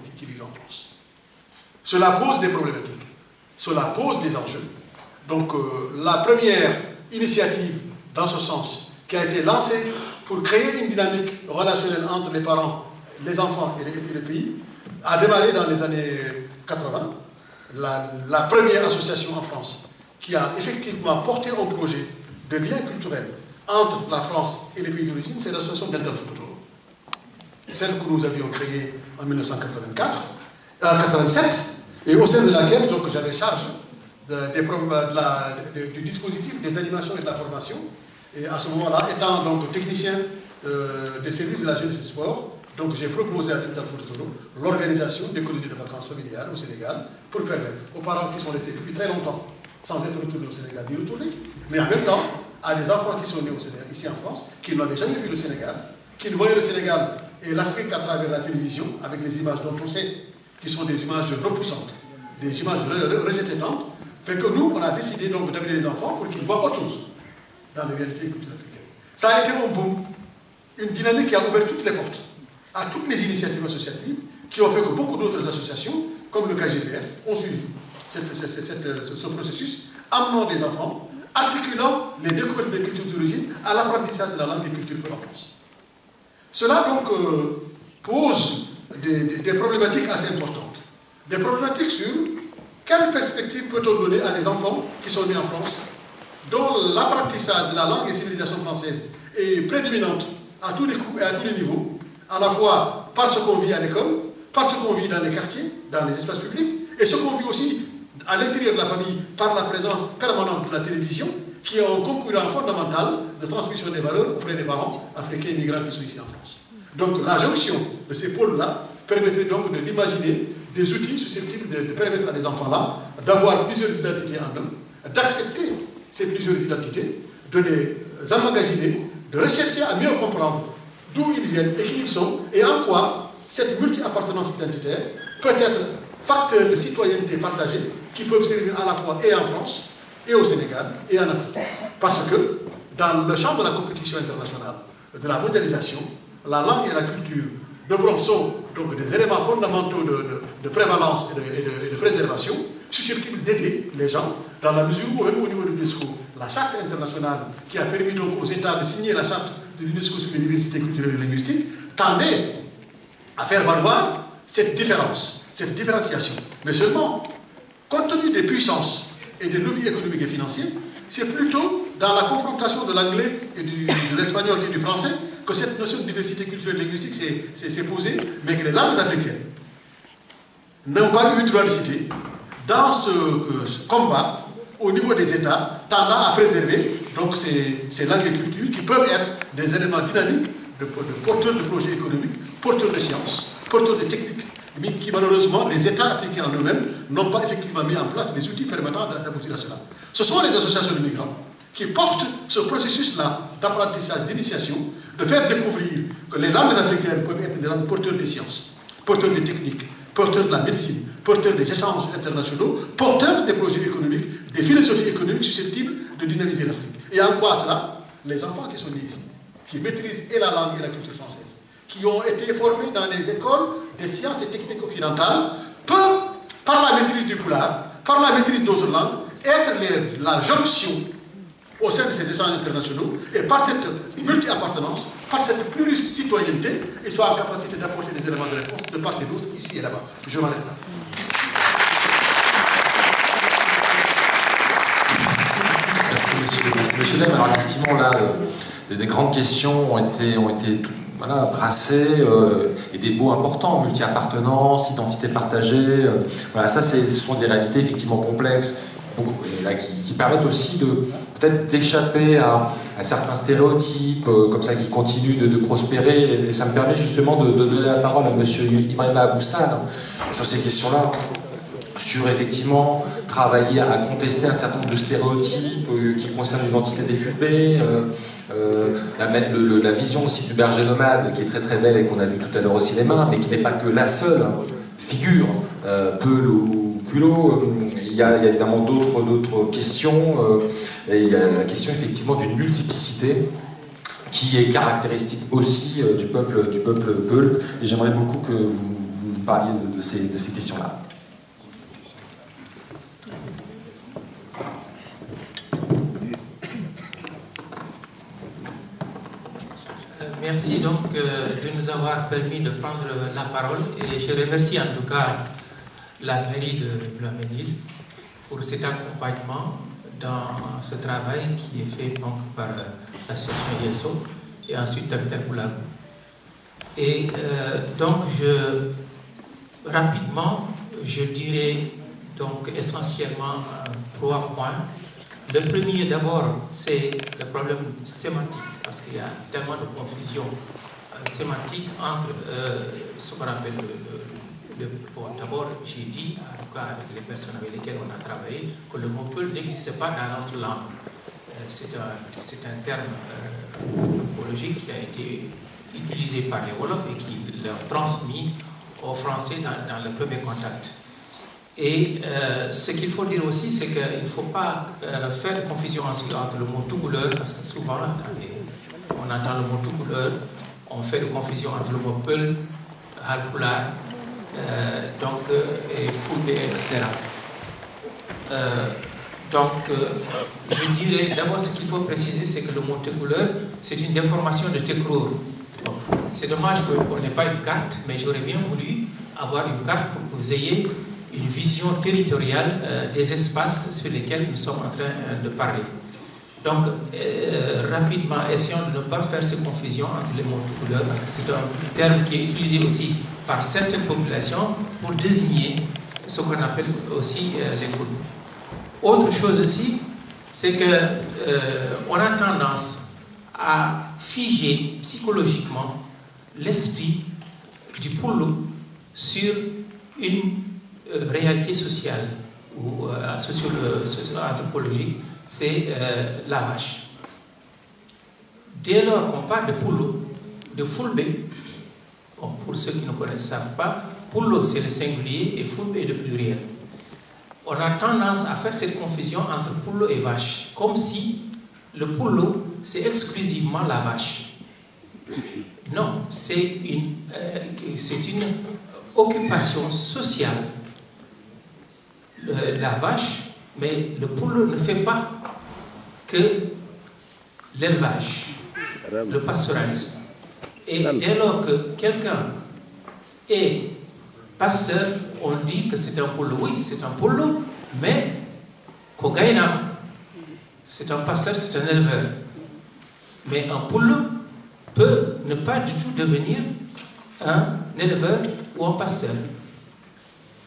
en France. Cela pose des problématiques, cela pose des enjeux. Donc la première initiative dans ce sens qui a été lancée pour créer une dynamique relationnelle entre les parents, les enfants et le pays, a démarré dans les années 80. La première association en France qui a effectivement porté un projet de lien culturel entre la France et les pays d'origine, c'est l'association Dental Futuro. Celle que nous avions créée en 1987, et au sein de laquelle j'avais charge du dispositif des animations et de la formation. Et à ce moment-là, étant donc technicien des services de la jeunesse et du sport, donc j'ai proposé à Dental Futuro l'organisation des colonies de vacances familiales au Sénégal pour permettre aux parents qui sont restés depuis très longtemps sans être retournés au Sénégal d'y retourner, mais en même temps à des enfants qui sont nés au Sénégal, ici en France, qui n'avaient jamais vu le Sénégal, qui ne voyaient le Sénégal et l'Afrique à travers la télévision, avec les images dont on sait qui sont des images repoussantes, des images rejetantes, fait que nous, on a décidé donc d'amener les enfants pour qu'ils voient autre chose dans les réalités culturelles africaines. Ça a été un boom, une dynamique qui a ouvert toutes les portes à toutes les initiatives associatives, qui ont fait que beaucoup d'autres associations, comme le KGPF, ont suivi ce processus, amenant des enfants, articulant les découvertes des cultures d'origine à l'apprentissage de la langue et culture en France. Cela donc pose des problématiques assez importantes. Des problématiques sur quelle perspective peut-on donner à des enfants qui sont nés en France, dont l'apprentissage de la langue et civilisation française est prédominante à tous les coups et à tous les niveaux, à la fois par ce qu'on vit à l'école, par ce qu'on vit dans les quartiers, dans les espaces publics, et ce qu'on vit aussi à l'intérieur de la famille par la présence permanente de la télévision, qui est un concurrent fondamental de transmission des valeurs auprès des parents africains et migrants qui sont ici en France. Donc la jonction de ces pôles-là permettrait donc d'imaginer des outils susceptibles de permettre à des enfants-là d'avoir plusieurs identités en eux, d'accepter ces plusieurs identités, de les emmagasiner, de rechercher à mieux comprendre d'où ils viennent et qui ils sont, et en quoi cette multi-appartenance identitaire peut être facteur de citoyenneté partagée qui peuvent servir à la fois et en France, et au Sénégal, et en Afrique. Parce que dans le champ de la compétition internationale, de la mondialisation, la langue et la culture sont donc des éléments fondamentaux de prévalence et de préservation, susceptibles d'aider les gens, dans la mesure où, même au niveau de l'UNESCO, la charte internationale qui a permis donc aux États de signer la charte de l'UNESCO sur les diversités culturelles et linguistiques, tendait à faire valoir cette différence, cette différenciation. Mais seulement, compte tenu des puissances et des lobbies économiques et financiers, c'est plutôt dans la confrontation de l'anglais et de l'espagnol et du français que cette notion de diversité culturelle et linguistique s'est posée, mais que les langues africaines n'ont pas eu droit de citer dans ce combat au niveau des États tendant à préserver donc ces langues et cultures qui peuvent être des éléments dynamiques de porteurs de projets économiques, porteurs de sciences, porteurs de techniques mais qui malheureusement, les États africains en eux-mêmes n'ont pas effectivement mis en place les outils permettant d'aboutir à cela. Ce sont les associations de migrants qui portent ce processus-là d'apprentissage, d'initiation, de faire découvrir que les langues africaines peuvent être des langues porteurs des sciences, porteurs des techniques, porteurs de la médecine, porteurs des échanges internationaux, porteurs des projets économiques, des philosophies économiques susceptibles de dynamiser l'Afrique. Et en quoi cela? Les enfants qui sont nés ici, qui maîtrisent et la langue et la culture française, qui ont été formés dans les écoles des sciences et techniques occidentales, peuvent, par la maîtrise du pulaar, par la maîtrise d'autres langues, être la jonction au sein de ces échanges internationaux, et par cette multi-appartenance, par cette pluri-citoyenneté, ils soient en capacité d'apporter des éléments de réponse de part et d'autre, ici et là-bas. Je m'arrête là. Merci, monsieur Dem. Alors effectivement, là, des grandes questions ont été voilà, brassées, et des mots importants, multi-appartenance, identité partagée. Voilà, ça, ce sont des réalités effectivement complexes, et là, qui permettent aussi de peut-être d'échapper à certains stéréotypes, comme ça, qui continuent de prospérer. Et ça me permet justement de donner la parole à monsieur Ibrahima Aboussal sur ces questions-là, sur effectivement travailler à contester un certain nombre de stéréotypes qui concernent l'identité des fulbés, la vision aussi du berger nomade, qui est très très belle et qu'on a vu tout à l'heure au cinéma, mais qui n'est pas que la seule figure, Peul ou Culot. Il y a évidemment d'autres questions, et il y a la question effectivement d'une multiplicité qui est caractéristique aussi du peuple Peul, et j'aimerais beaucoup que vous parliez de ces questions-là. Merci donc de nous avoir permis de prendre la parole, et je remercie en tout cas la mairie de Blainmesnil pour cet accompagnement dans ce travail qui est fait donc par l'association ISO et ensuite Habitat pour la Boue. Et donc rapidement, je dirais donc essentiellement 3 points. Le premier d'abord, c'est le problème sémantique, parce qu'il y a tellement de confusion sémantique entre ce qu'on appelle bon, d'abord, j'ai dit, en tout cas avec les personnes avec lesquelles on a travaillé, que le mot Peul n'existe pas dans notre langue. C'est un terme anthropologique qui a été utilisé par les Wolofs et qui leur transmis aux Français dans le premier contact. Et ce qu'il faut dire aussi, c'est qu'il ne faut pas faire de confusion ensuite entre le mot toucouleur, parce que souvent, on entend le mot toucouleur, on fait de confusion entre le mot Peul, Halpulaar, et Fulbe, etc. Je dirais d'abord ce qu'il faut préciser, c'est que le mot toucouleur, c'est une déformation de Tekrour. C'est dommage qu'on n'ait pas une carte, mais j'aurais bien voulu avoir une carte pour que vous ayez une vision territoriale des espaces sur lesquels nous sommes en train de parler. Donc, rapidement, essayons de ne pas faire ces confusions entre les mots toucouleurs, parce que c'est un terme qui est utilisé aussi par certaines populations pour désigner ce qu'on appelle aussi les foules. Autre chose aussi, c'est qu'on a tendance à figer psychologiquement l'esprit du Poulou sur une réalité sociale ou anthropologique, c'est la vache. Dès lors qu'on parle de Poulou, de Fulbe, bon, pour ceux qui ne connaissent pas, Poulou c'est le singulier et Fulbe est le pluriel. On a tendance à faire cette confusion entre Poulou et vache, comme si le Poulou c'est exclusivement la vache. Non, c'est une occupation sociale. La vache, mais le Poulou ne fait pas que l'élevage, le pastoralisme. Et dès lors que quelqu'un est pasteur, on dit que c'est un Poulou. Oui, c'est un Poulou, mais Kogaïna, c'est un pasteur, c'est un éleveur. Mais un Poulou peut ne pas du tout devenir un éleveur ou un pasteur.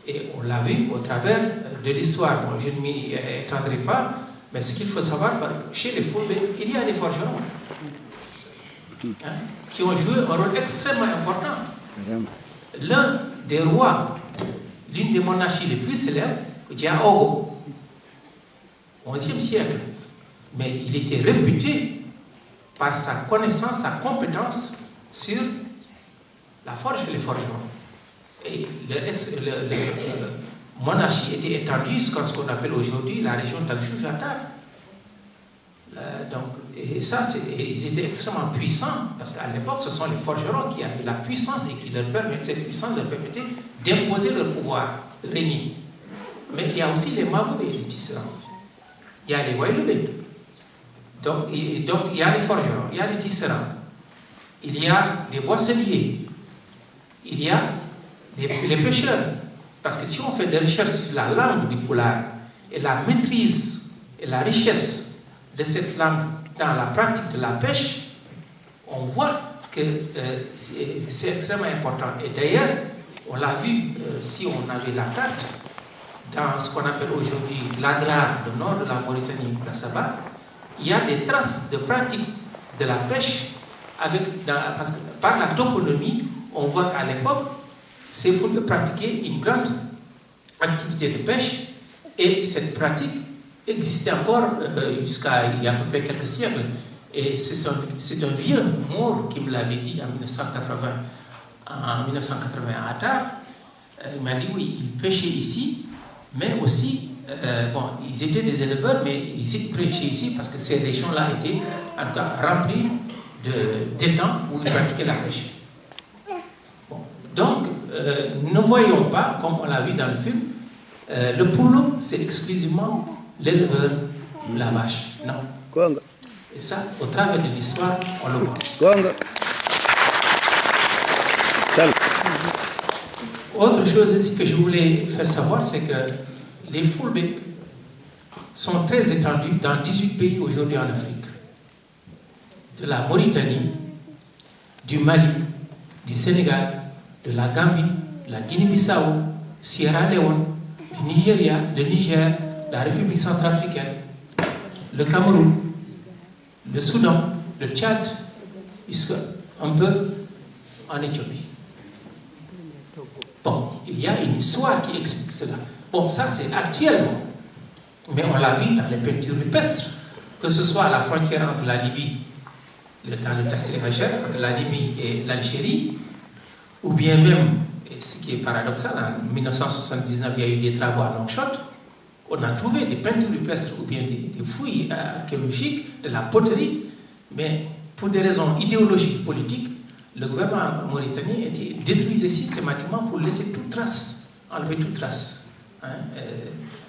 Et on l'a vu au travers de l'histoire. Bon, je ne m'y étendrai pas, mais ce qu'il faut savoir, chez les Fulbe, il y a des forgerons qui ont joué un rôle extrêmement important. l'un des rois, l'une des monarchies les plus célèbres, Diaogo, au XIe siècle. Mais il était réputé par sa connaissance, sa compétence sur la forge et les forgerons. Et la monarchie était étendue jusqu'à ce qu'on appelle aujourd'hui la région d'Agchou-Jatar. Et ça, ils étaient extrêmement puissants, parce qu'à l'époque, ce sont les forgerons qui avaient la puissance et qui cette puissance leur permettait d'imposer leur pouvoir, de régner. Mais il y a aussi les Magoubés, les tisserands. Il y a les Waïloubés. Donc, il y a les forgerons, il y a les tisserands, il y a des boisseliers, il y a les pêcheurs. Parce que si on fait des recherches sur la langue du Pulaar et la maîtrise et la richesse de cette langue dans la pratique de la pêche, on voit que c'est extrêmement important. Et d'ailleurs, on l'a vu, si on avait la carte, dans ce qu'on appelle aujourd'hui l'Adrar, le nord de la Mauritanie, la Saba, il y a des traces de pratique de la pêche, parce que par la toponymie, on voit qu'à l'époque, ces Fulbe pratiquaient une grande activité de pêche, et cette pratique existait encore jusqu'à il y a à peu près quelques siècles. Et c'est un vieux Maure qui me l'avait dit en 1980 à Attar. Il m'a dit oui, ils pêchaient ici, mais aussi, ils étaient des éleveurs, mais ils pêchaient ici parce que ces régions-là étaient en tout cas remplies d'étangs où ils pratiquaient la pêche. Bon. Donc, ne voyons pas, comme on l'a vu dans le film, le poulo, c'est exclusivement l'éleveur, la vache. Non. Et ça, au travers de l'histoire, on le voit. Autre chose aussi que je voulais faire savoir, c'est que les Fulbe sont très étendus dans 18 pays aujourd'hui en Afrique. De la Mauritanie, du Mali, du Sénégal, de la Gambie, la Guinée-Bissau, Sierra Leone, le Nigeria, le Niger, la République centrafricaine, le Cameroun, le Soudan, le Tchad, un peu en Éthiopie. Bon, il y a une histoire qui explique cela. Bon, ça c'est actuellement, mais on l'a vu dans les peintures rupestres, que ce soit à la frontière entre la Libye, dans le Tassir Majeur, entre la Libye et l'Algérie, ou bien même, et ce qui est paradoxal, en 1979, il y a eu des travaux à Nouakchott, on a trouvé des peintures rupestres ou bien des fouilles archéologiques, de la poterie, mais pour des raisons idéologiques, politiques, le gouvernement mauritanien détruisait systématiquement pour laisser toute trace, enlever toute trace.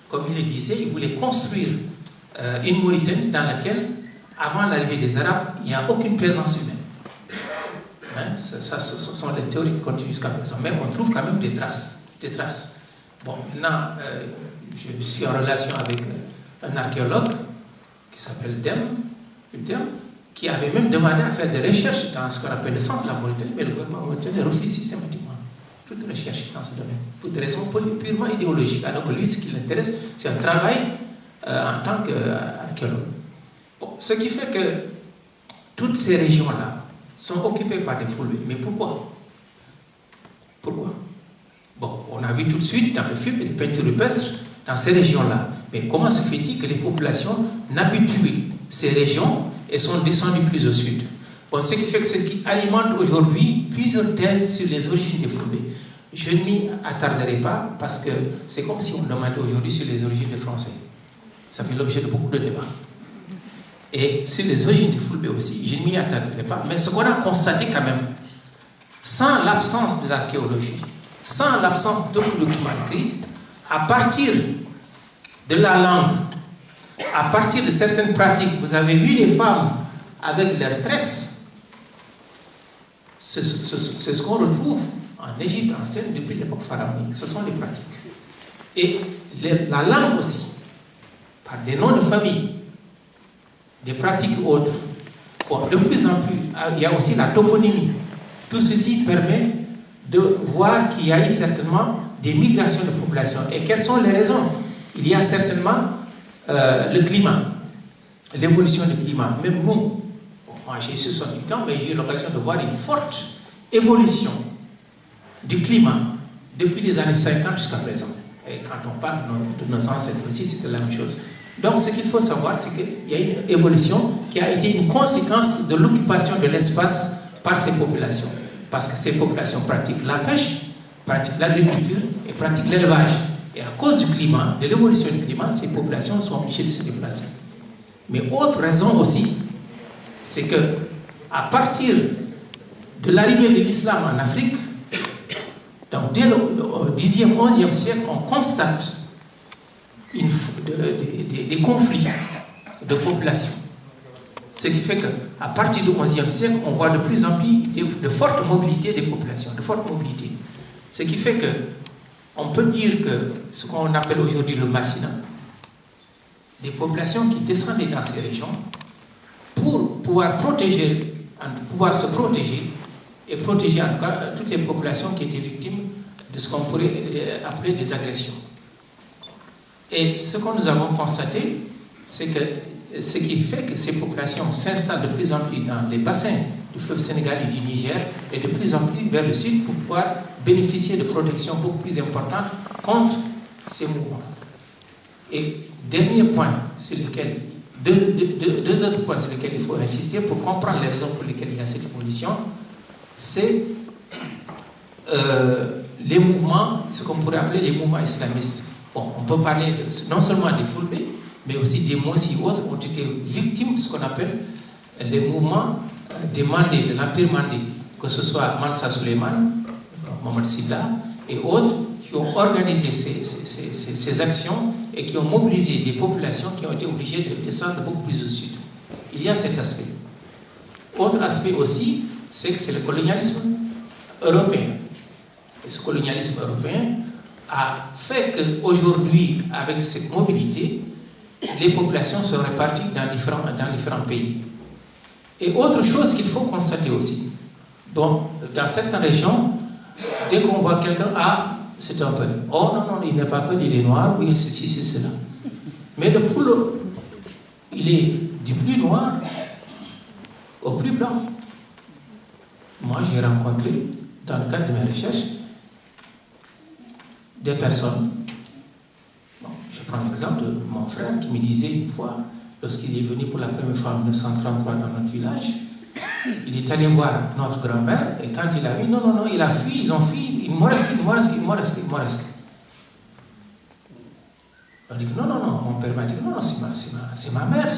Comme il le disait, il voulait construire une Mauritanie dans laquelle, avant l'arrivée des Arabes, il n'y a aucune présence humaine. Ce sont les théories qui continuent jusqu'à présent. Mais on trouve quand même des traces. Bon, maintenant, je suis en relation avec un archéologue qui s'appelle Dem, qui avait même demandé à faire des recherches dans ce qu'on appelle le centre de la Mauritanie, mais le gouvernement mauritanien refuse systématiquement toute recherche dans ce domaine, pour des raisons purement idéologiques. Alors que lui, ce qui l'intéresse, c'est un travail en tant qu'archéologue. Bon, ce qui fait que toutes ces régions-là sont occupées par des Fulbe. Mais pourquoi? Bon, on a vu tout de suite dans le film des peintures rupestres dans ces régions-là. Mais comment se fait-il que les populations n'habitent plus ces régions et sont descendues plus au sud? Bon, ce qui fait que ce qui alimente aujourd'hui plusieurs thèses sur les origines des Fulbe. Je ne m'y attarderai pas parce que c'est comme si on demandait aujourd'hui sur les origines des Français. Ça fait l'objet de beaucoup de débats. Et sur les origines des Fulbe aussi, je ne m'y attarderai pas. Mais ce qu'on a constaté quand même, sans l'absence de l'archéologie, sans l'absence d'autres documents écrits, à partir de la langue, à partir de certaines pratiques, vous avez vu les femmes avec leurs tresses, c'est ce qu'on retrouve en Égypte ancienne depuis l'époque pharaonique. Ce sont les pratiques. Et la langue aussi, par des noms de famille, des pratiques autres. Bon, de plus en plus, il y a aussi la toponymie. Tout ceci permet de voir qu'il y a eu certainement des migrations de population. Et quelles sont les raisons? Il y a certainement le climat, l'évolution du climat. Même nous, bon, moi j'ai 68 ans, mais j'ai eu l'occasion de voir une forte évolution du climat depuis les années 50 jusqu'à présent. Et quand on parle de nos ancêtres aussi, c'était la même chose. Donc ce qu'il faut savoir, c'est qu'il y a une évolution qui a été une conséquence de l'occupation de l'espace par ces populations. Parce que ces populations pratiquent la pêche, pratiquent l'agriculture et pratiquent l'élevage. Et à cause du climat, de l'évolution du climat, ces populations sont obligées de se déplacer. Mais autre raison aussi, c'est que à partir de l'arrivée de l'islam en Afrique, donc dès le 10e, 11e siècle, on constate des conflits de population. Ce qui fait qu'à partir du 11e siècle, on voit de plus en plus de fortes mobilités des populations, de fortes mobilités. Ce qui fait qu'on peut dire que ce qu'on appelle aujourd'hui le Massina, des populations qui descendaient dans ces régions pour pouvoir se protéger et protéger en tout cas toutes les populations qui étaient victimes de ce qu'on pourrait appeler des agressions. Et ce que nous avons constaté, c'est que ce qui fait que ces populations s'installent de plus en plus dans les bassins du fleuve Sénégal et du Niger et de plus en plus vers le sud pour pouvoir bénéficier de protections beaucoup plus importantes contre ces mouvements. Et dernier point sur lequel, deux autres points sur lesquels il faut insister pour comprendre les raisons pour lesquelles il y a cette évolution, c'est les mouvements, ce qu'on pourrait appeler les mouvements islamistes. Bon, on peut parler non seulement des Fulbe, mais aussi des Mossi ou autres ont été victimes de ce qu'on appelle les mouvements des Mandés, de l'Empire Mandé, que ce soit Mansa Suleiman, Mohamed Silla et autres qui ont organisé ces actions et qui ont mobilisé des populations qui ont été obligées de descendre beaucoup plus au sud. Il y a cet aspect. Autre aspect aussi, c'est que c'est le colonialisme européen. Et ce colonialisme européen a fait qu'aujourd'hui, avec cette mobilité, les populations sont réparties dans différents pays. Et autre chose qu'il faut constater aussi, bon, dans certaines régions, dès qu'on voit quelqu'un, ah, c'est un Peul. Oh non, non, il n'est pas Peul, il est noir, oui, ceci, c'est cela. Mais le Poul, il est du plus noir au plus blanc. Moi, j'ai rencontré, dans le cadre de mes recherches, des personnes. Bon, je prends l'exemple de mon frère qui me disait une fois, lorsqu'il est venu pour la première fois en 1933 dans notre village, il est allé voir notre grand-mère et quand il a vu, non, non, non, il a fui, ils ont fui, il moresque. On dit non, non, non, mon père m'a dit non, non, c'est ma mère.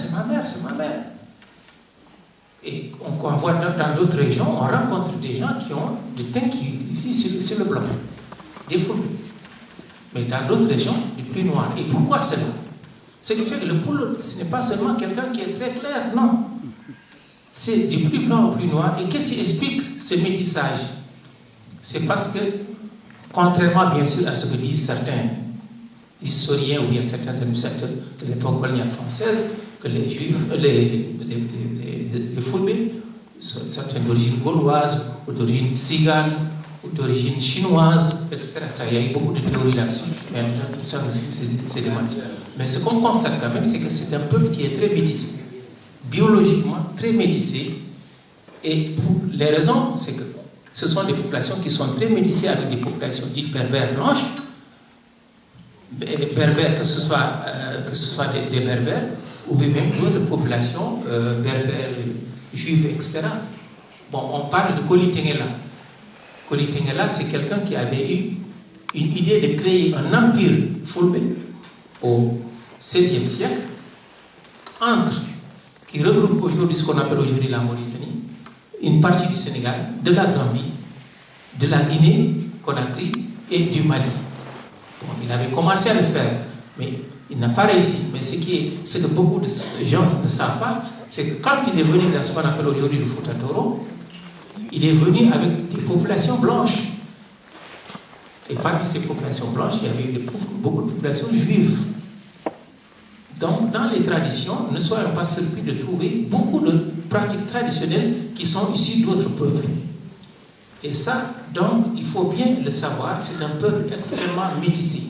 Et on voit dans d'autres régions, on rencontre des gens qui ont des teints qui ici sur le blanc, des fous. Mais dans d'autres régions, du plus noir. Et pourquoi cela? Ce qui fait que le Poul, ce n'est pas seulement quelqu'un qui est très clair, non. C'est du plus blanc au plus noir. Et qu'est-ce qui explique ce métissage? C'est parce que, contrairement bien sûr à ce que disent certains historiens ou bien certains administrateurs de l'époque coloniale française, que les Juifs, les Fulbe, certains d'origine gauloise, ou d'origine tzigane, ou d'origine chinoise, etc. Ça, il y a eu beaucoup de théories là-dessus, mais tout ça, c'est démenti. Mais ce qu'on constate quand même, c'est que c'est un peuple qui est très métissé, biologiquement très métissé, et pour les raisons, c'est que ce sont des populations qui sont très métissées avec des populations dites berbères blanches, berbères que ce soit des berbères, ou même d'autres populations, berbères, juives, etc. Bon, on parle de Koli Tengela. Koli Tengela, c'est quelqu'un qui avait eu une idée de créer un empire Fulbe au XVIe siècle, qui regroupe aujourd'hui ce qu'on appelle aujourd'hui la Mauritanie, une partie du Sénégal, de la Gambie, de la Guinée, Conakry et du Mali. Bon, il avait commencé à le faire, mais il n'a pas réussi. Mais ce que beaucoup de gens ne savent pas, c'est que quand il est venu dans ce qu'on appelle aujourd'hui le Fouta Toro, il est venu avec des populations blanches. Et parmi ces populations blanches, il y avait beaucoup de populations juives. Donc, dans les traditions, ne soyons pas surpris de trouver beaucoup de pratiques traditionnelles qui sont issues d'autres peuples. Et ça, donc, il faut bien le savoir, c'est un peuple extrêmement métissé.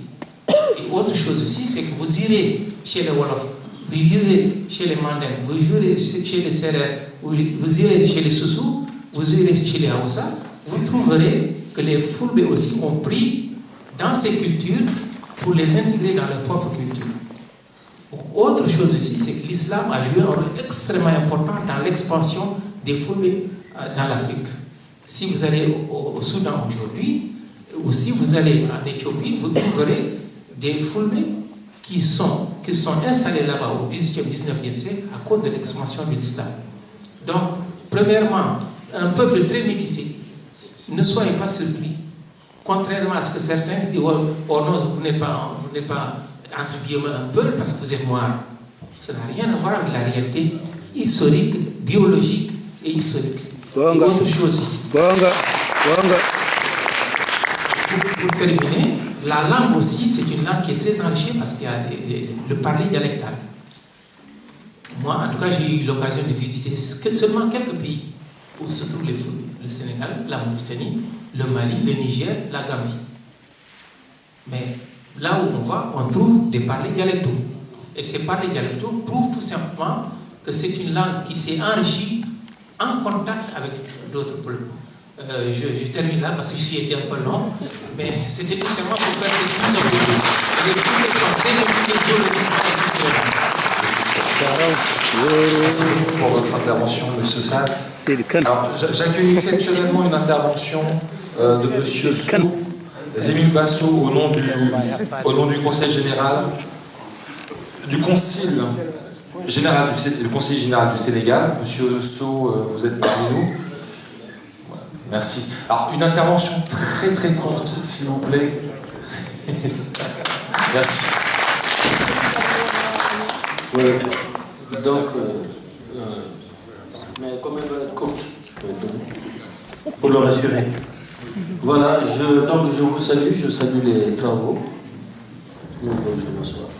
Et autre chose aussi, c'est que vous irez chez les Wolofs, vous irez chez les Mandins, vous irez chez les Sérères, vous irez chez les Soussous, vous irez chez les Haoussa, vous trouverez que que les Fulbe aussi ont pris dans ces cultures pour les intégrer dans leur propre culture. Autre chose aussi, c'est que l'islam a joué un rôle extrêmement important dans l'expansion des Fulbe dans l'Afrique. Si vous allez au Soudan aujourd'hui, ou si vous allez en Éthiopie, vous trouverez des Fulbe qui sont installés là-bas au 18e, 19e siècle à cause de l'expansion de l'islam. Donc, premièrement, un peuple très métissé, ne soyez pas surpris. Contrairement à ce que certains disent, oh non, vous n'êtes pas, entre guillemets, un peuple parce que vous êtes noir. Ça n'a rien à voir avec la réalité historique, biologique et historique. Et autre chose ici. Pour terminer, la langue aussi, c'est une langue qui est très enrichie parce qu'il y a le parler dialectal. Moi, en tout cas, j'ai eu l'occasion de visiter seulement quelques pays où se trouvent les Fulbe. Le Sénégal, la Mauritanie, le Mali, le Niger, la Gambie. Mais là où on va, on trouve des parlers dialectaux. Et ces parlers dialectaux prouvent tout simplement que c'est une langue qui s'est enrichie en contact avec d'autres peuples. Je termine là parce que j'y étais un peu long, mais c'était tout simplement pour faire cette mise. Les Fulbe sont très réussis biologiquement et culturellement. Merci beaucoup pour votre intervention, M. Sall. Alors, j'accueille exceptionnellement une intervention de M. Sou, Zémile Basso, au nom du Conseil général, du Conseil général du Sénégal. M. Sou, vous êtes parmi nous. Merci. Alors, une intervention très très courte, s'il vous plaît. Merci. Oui. Donc, mais quand même courte, pour le rassurer. Voilà, donc je vous salue, je salue les travaux. Je m'assois.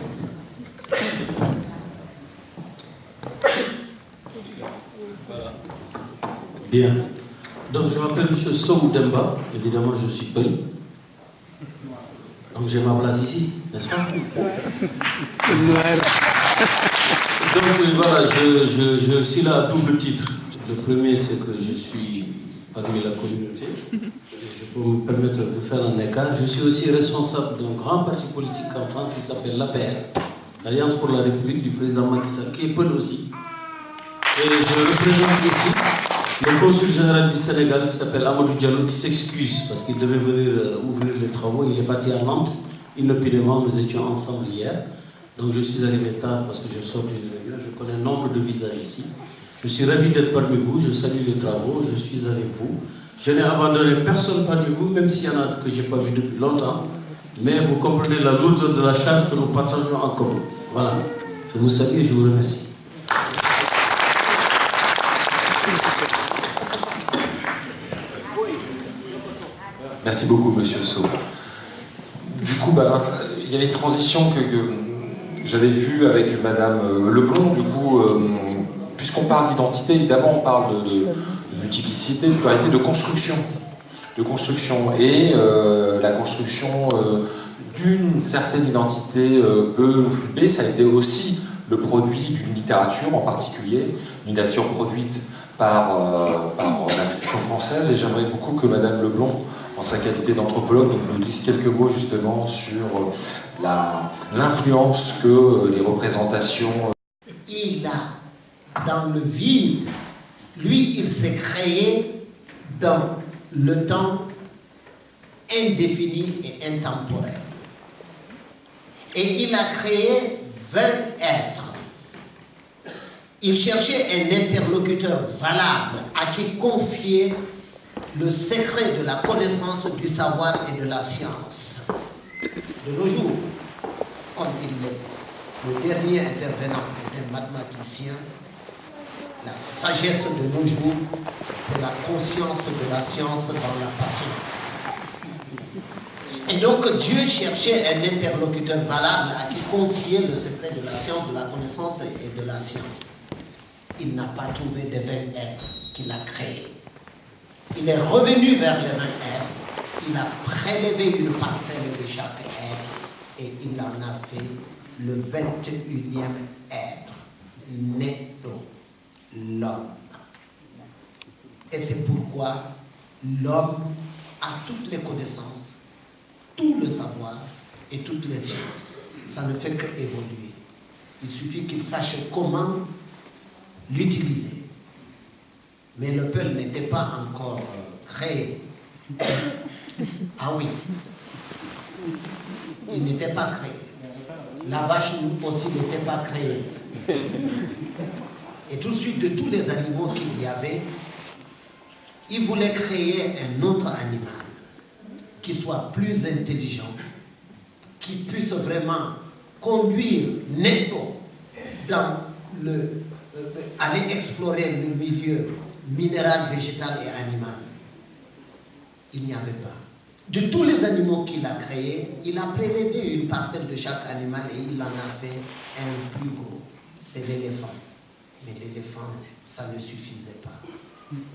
Bien. Donc je m'appelle M. Sow Demba, évidemment je suis Peul. Donc j'ai ma place ici, n'est-ce pas? Donc voilà, je suis là à double titre. Le premier, c'est que je suis parmi la communauté. Je peux me permettre de faire un écart. Je suis aussi responsable d'un grand parti politique en France qui s'appelle l'APR, l'Alliance pour la République du président Macky Sall, qui est Peul aussi. Et je représente aussi le consul général du Sénégal qui s'appelle Amadou Diallo, qui s'excuse parce qu'il devait venir ouvrir les travaux. Il est parti à Nantes, inopinément, nous étions ensemble hier. Donc je suis arrivé tard parce que je sors d'une réunion, je connais nombre de visages ici. Je suis ravi d'être parmi vous, je salue les travaux, je suis avec vous. Je n'ai abandonné personne parmi vous, même s'il y en a que je n'ai pas vu depuis longtemps. Mais vous comprenez la lourdeur de la charge que nous partageons en commun. Voilà. Je vous salue et je vous remercie. Merci beaucoup, M. Sow. Du coup, il y avait une transition que j'avais vue avec Mme Leblond. Du coup, puisqu'on parle d'identité, évidemment, on parle de multiplicité, de pluralité, de construction. Et la construction d'une certaine identité peu ou Fulbe, ça a été aussi le produit d'une littérature en particulier, une littérature produite par l'institution française. Et j'aimerais beaucoup que Mme Leblond, en sa qualité d'anthropologue, nous dise quelques mots justement sur l'influence que les représentations... Il a, dans le vide, lui, il s'est créé dans le temps indéfini et intemporel. Et il a créé 20 êtres. Il cherchait un interlocuteur valable à qui confier le secret de la connaissance, du savoir et de la science. De nos jours, comme le dernier intervenant est un mathématicien, la sagesse de nos jours, c'est la conscience de la science dans la patience. Et donc Dieu cherchait un interlocuteur valable à qui confier le secret de la science, de la connaissance et de la science. Il n'a pas trouvé des 20 êtres qu'il a créés. Il est revenu vers les 20 êtres, il a prélevé une parcelle de chaque être et il en a fait le 21e être, Neto, l'homme. Et c'est pourquoi l'homme a toutes les connaissances, tout le savoir et toutes les sciences. Ça ne fait qu'évoluer. Il suffit qu'il sache comment l'utiliser. Mais le Peul n'était pas encore créé. Ah oui. Il n'était pas créé. La vache aussi n'était pas créée. Et tout de suite, de tous les animaux qu'il y avait, il voulait créer un autre animal qui soit plus intelligent, qui puisse vraiment conduire nettement dans aller explorer le milieu minéral, végétal et animal. Il n'y avait pas. De tous les animaux qu'il a créés, il a prélevé une parcelle de chaque animal et il en a fait un plus gros. C'est l'éléphant. Mais l'éléphant, ça ne suffisait pas.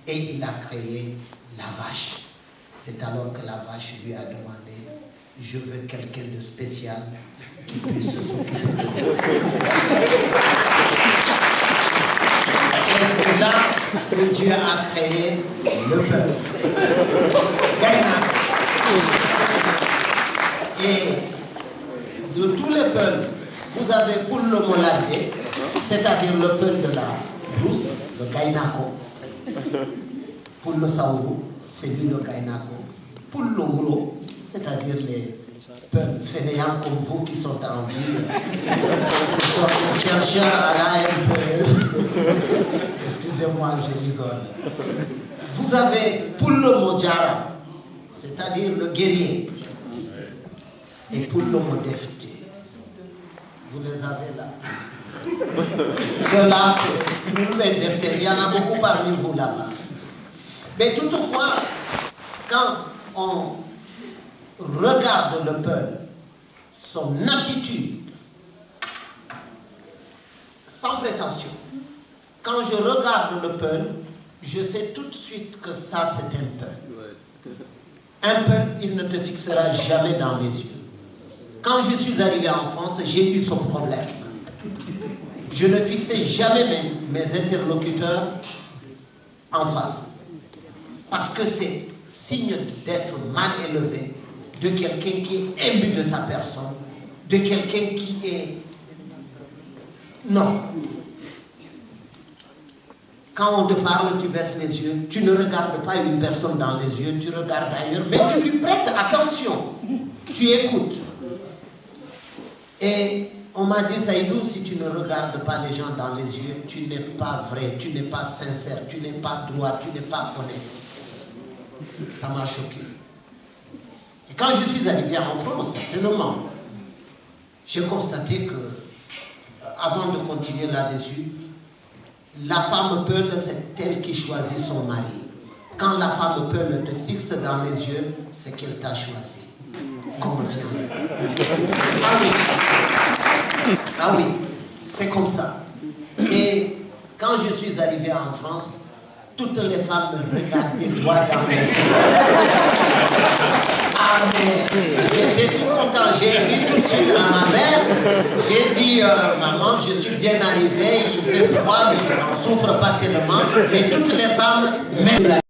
Et il a créé la vache. C'est alors que la vache lui a demandé « Je veux quelqu'un de spécial qui puisse s'occuper de moi. » Et c'est là que Dieu a créé le peuple. Et de tous les peuples, vous avez pour le Moladé, c'est-à-dire le peuple de la brousse, le Gainako. Pour le Saourou, c'est lui le Gainako. Pour le Mouro, c'est-à-dire les peuples fainéants comme vous qui sont en ville, qui sont chercheurs à l'AMPE. Excusez-moi, je rigole. Vous avez pour le Modjara, c'est-à-dire le guerrier, et pour le Modefté. Vous les avez là. Ceux-là, il y en a beaucoup parmi vous là-bas. Mais toutefois, quand on regarde le peuple, son attitude, sans prétention, quand je regarde le peuple, je sais tout de suite que ça c'est un peuple. Un peuple, il ne te fixera jamais dans les yeux. Quand je suis arrivé en France, j'ai eu son problème. Je ne fixais jamais mes interlocuteurs en face. Parce que c'est signe d'être mal élevé, de quelqu'un qui est imbu de sa personne, de quelqu'un qui est... Non. Quand on te parle, tu baisses les yeux, tu ne regardes pas une personne dans les yeux, tu regardes ailleurs, mais tu lui prêtes attention, tu écoutes. Et on m'a dit, Saïdou, si tu ne regardes pas les gens dans les yeux, tu n'es pas vrai, tu n'es pas sincère, tu n'es pas droit, tu n'es pas honnête. Ça m'a choqué. Et quand je suis arrivé en France, certainement, j'ai constaté que, avant de continuer là-dessus, la femme Peul, c'est elle qui choisit son mari. Quand la femme Peul te fixe dans les yeux, c'est qu'elle t'a choisi. Confiance. Ah oui. Ah oui, c'est comme ça. Et quand je suis arrivé en France, toutes les femmes me regardaient droit dans les yeux. Ah mais j'étais tout content. J'ai dit tout de suite à ma mère, j'ai dit maman, je suis bien arrivé, il fait froid, mais je n'en souffre pas tellement. Mais toutes les femmes, même la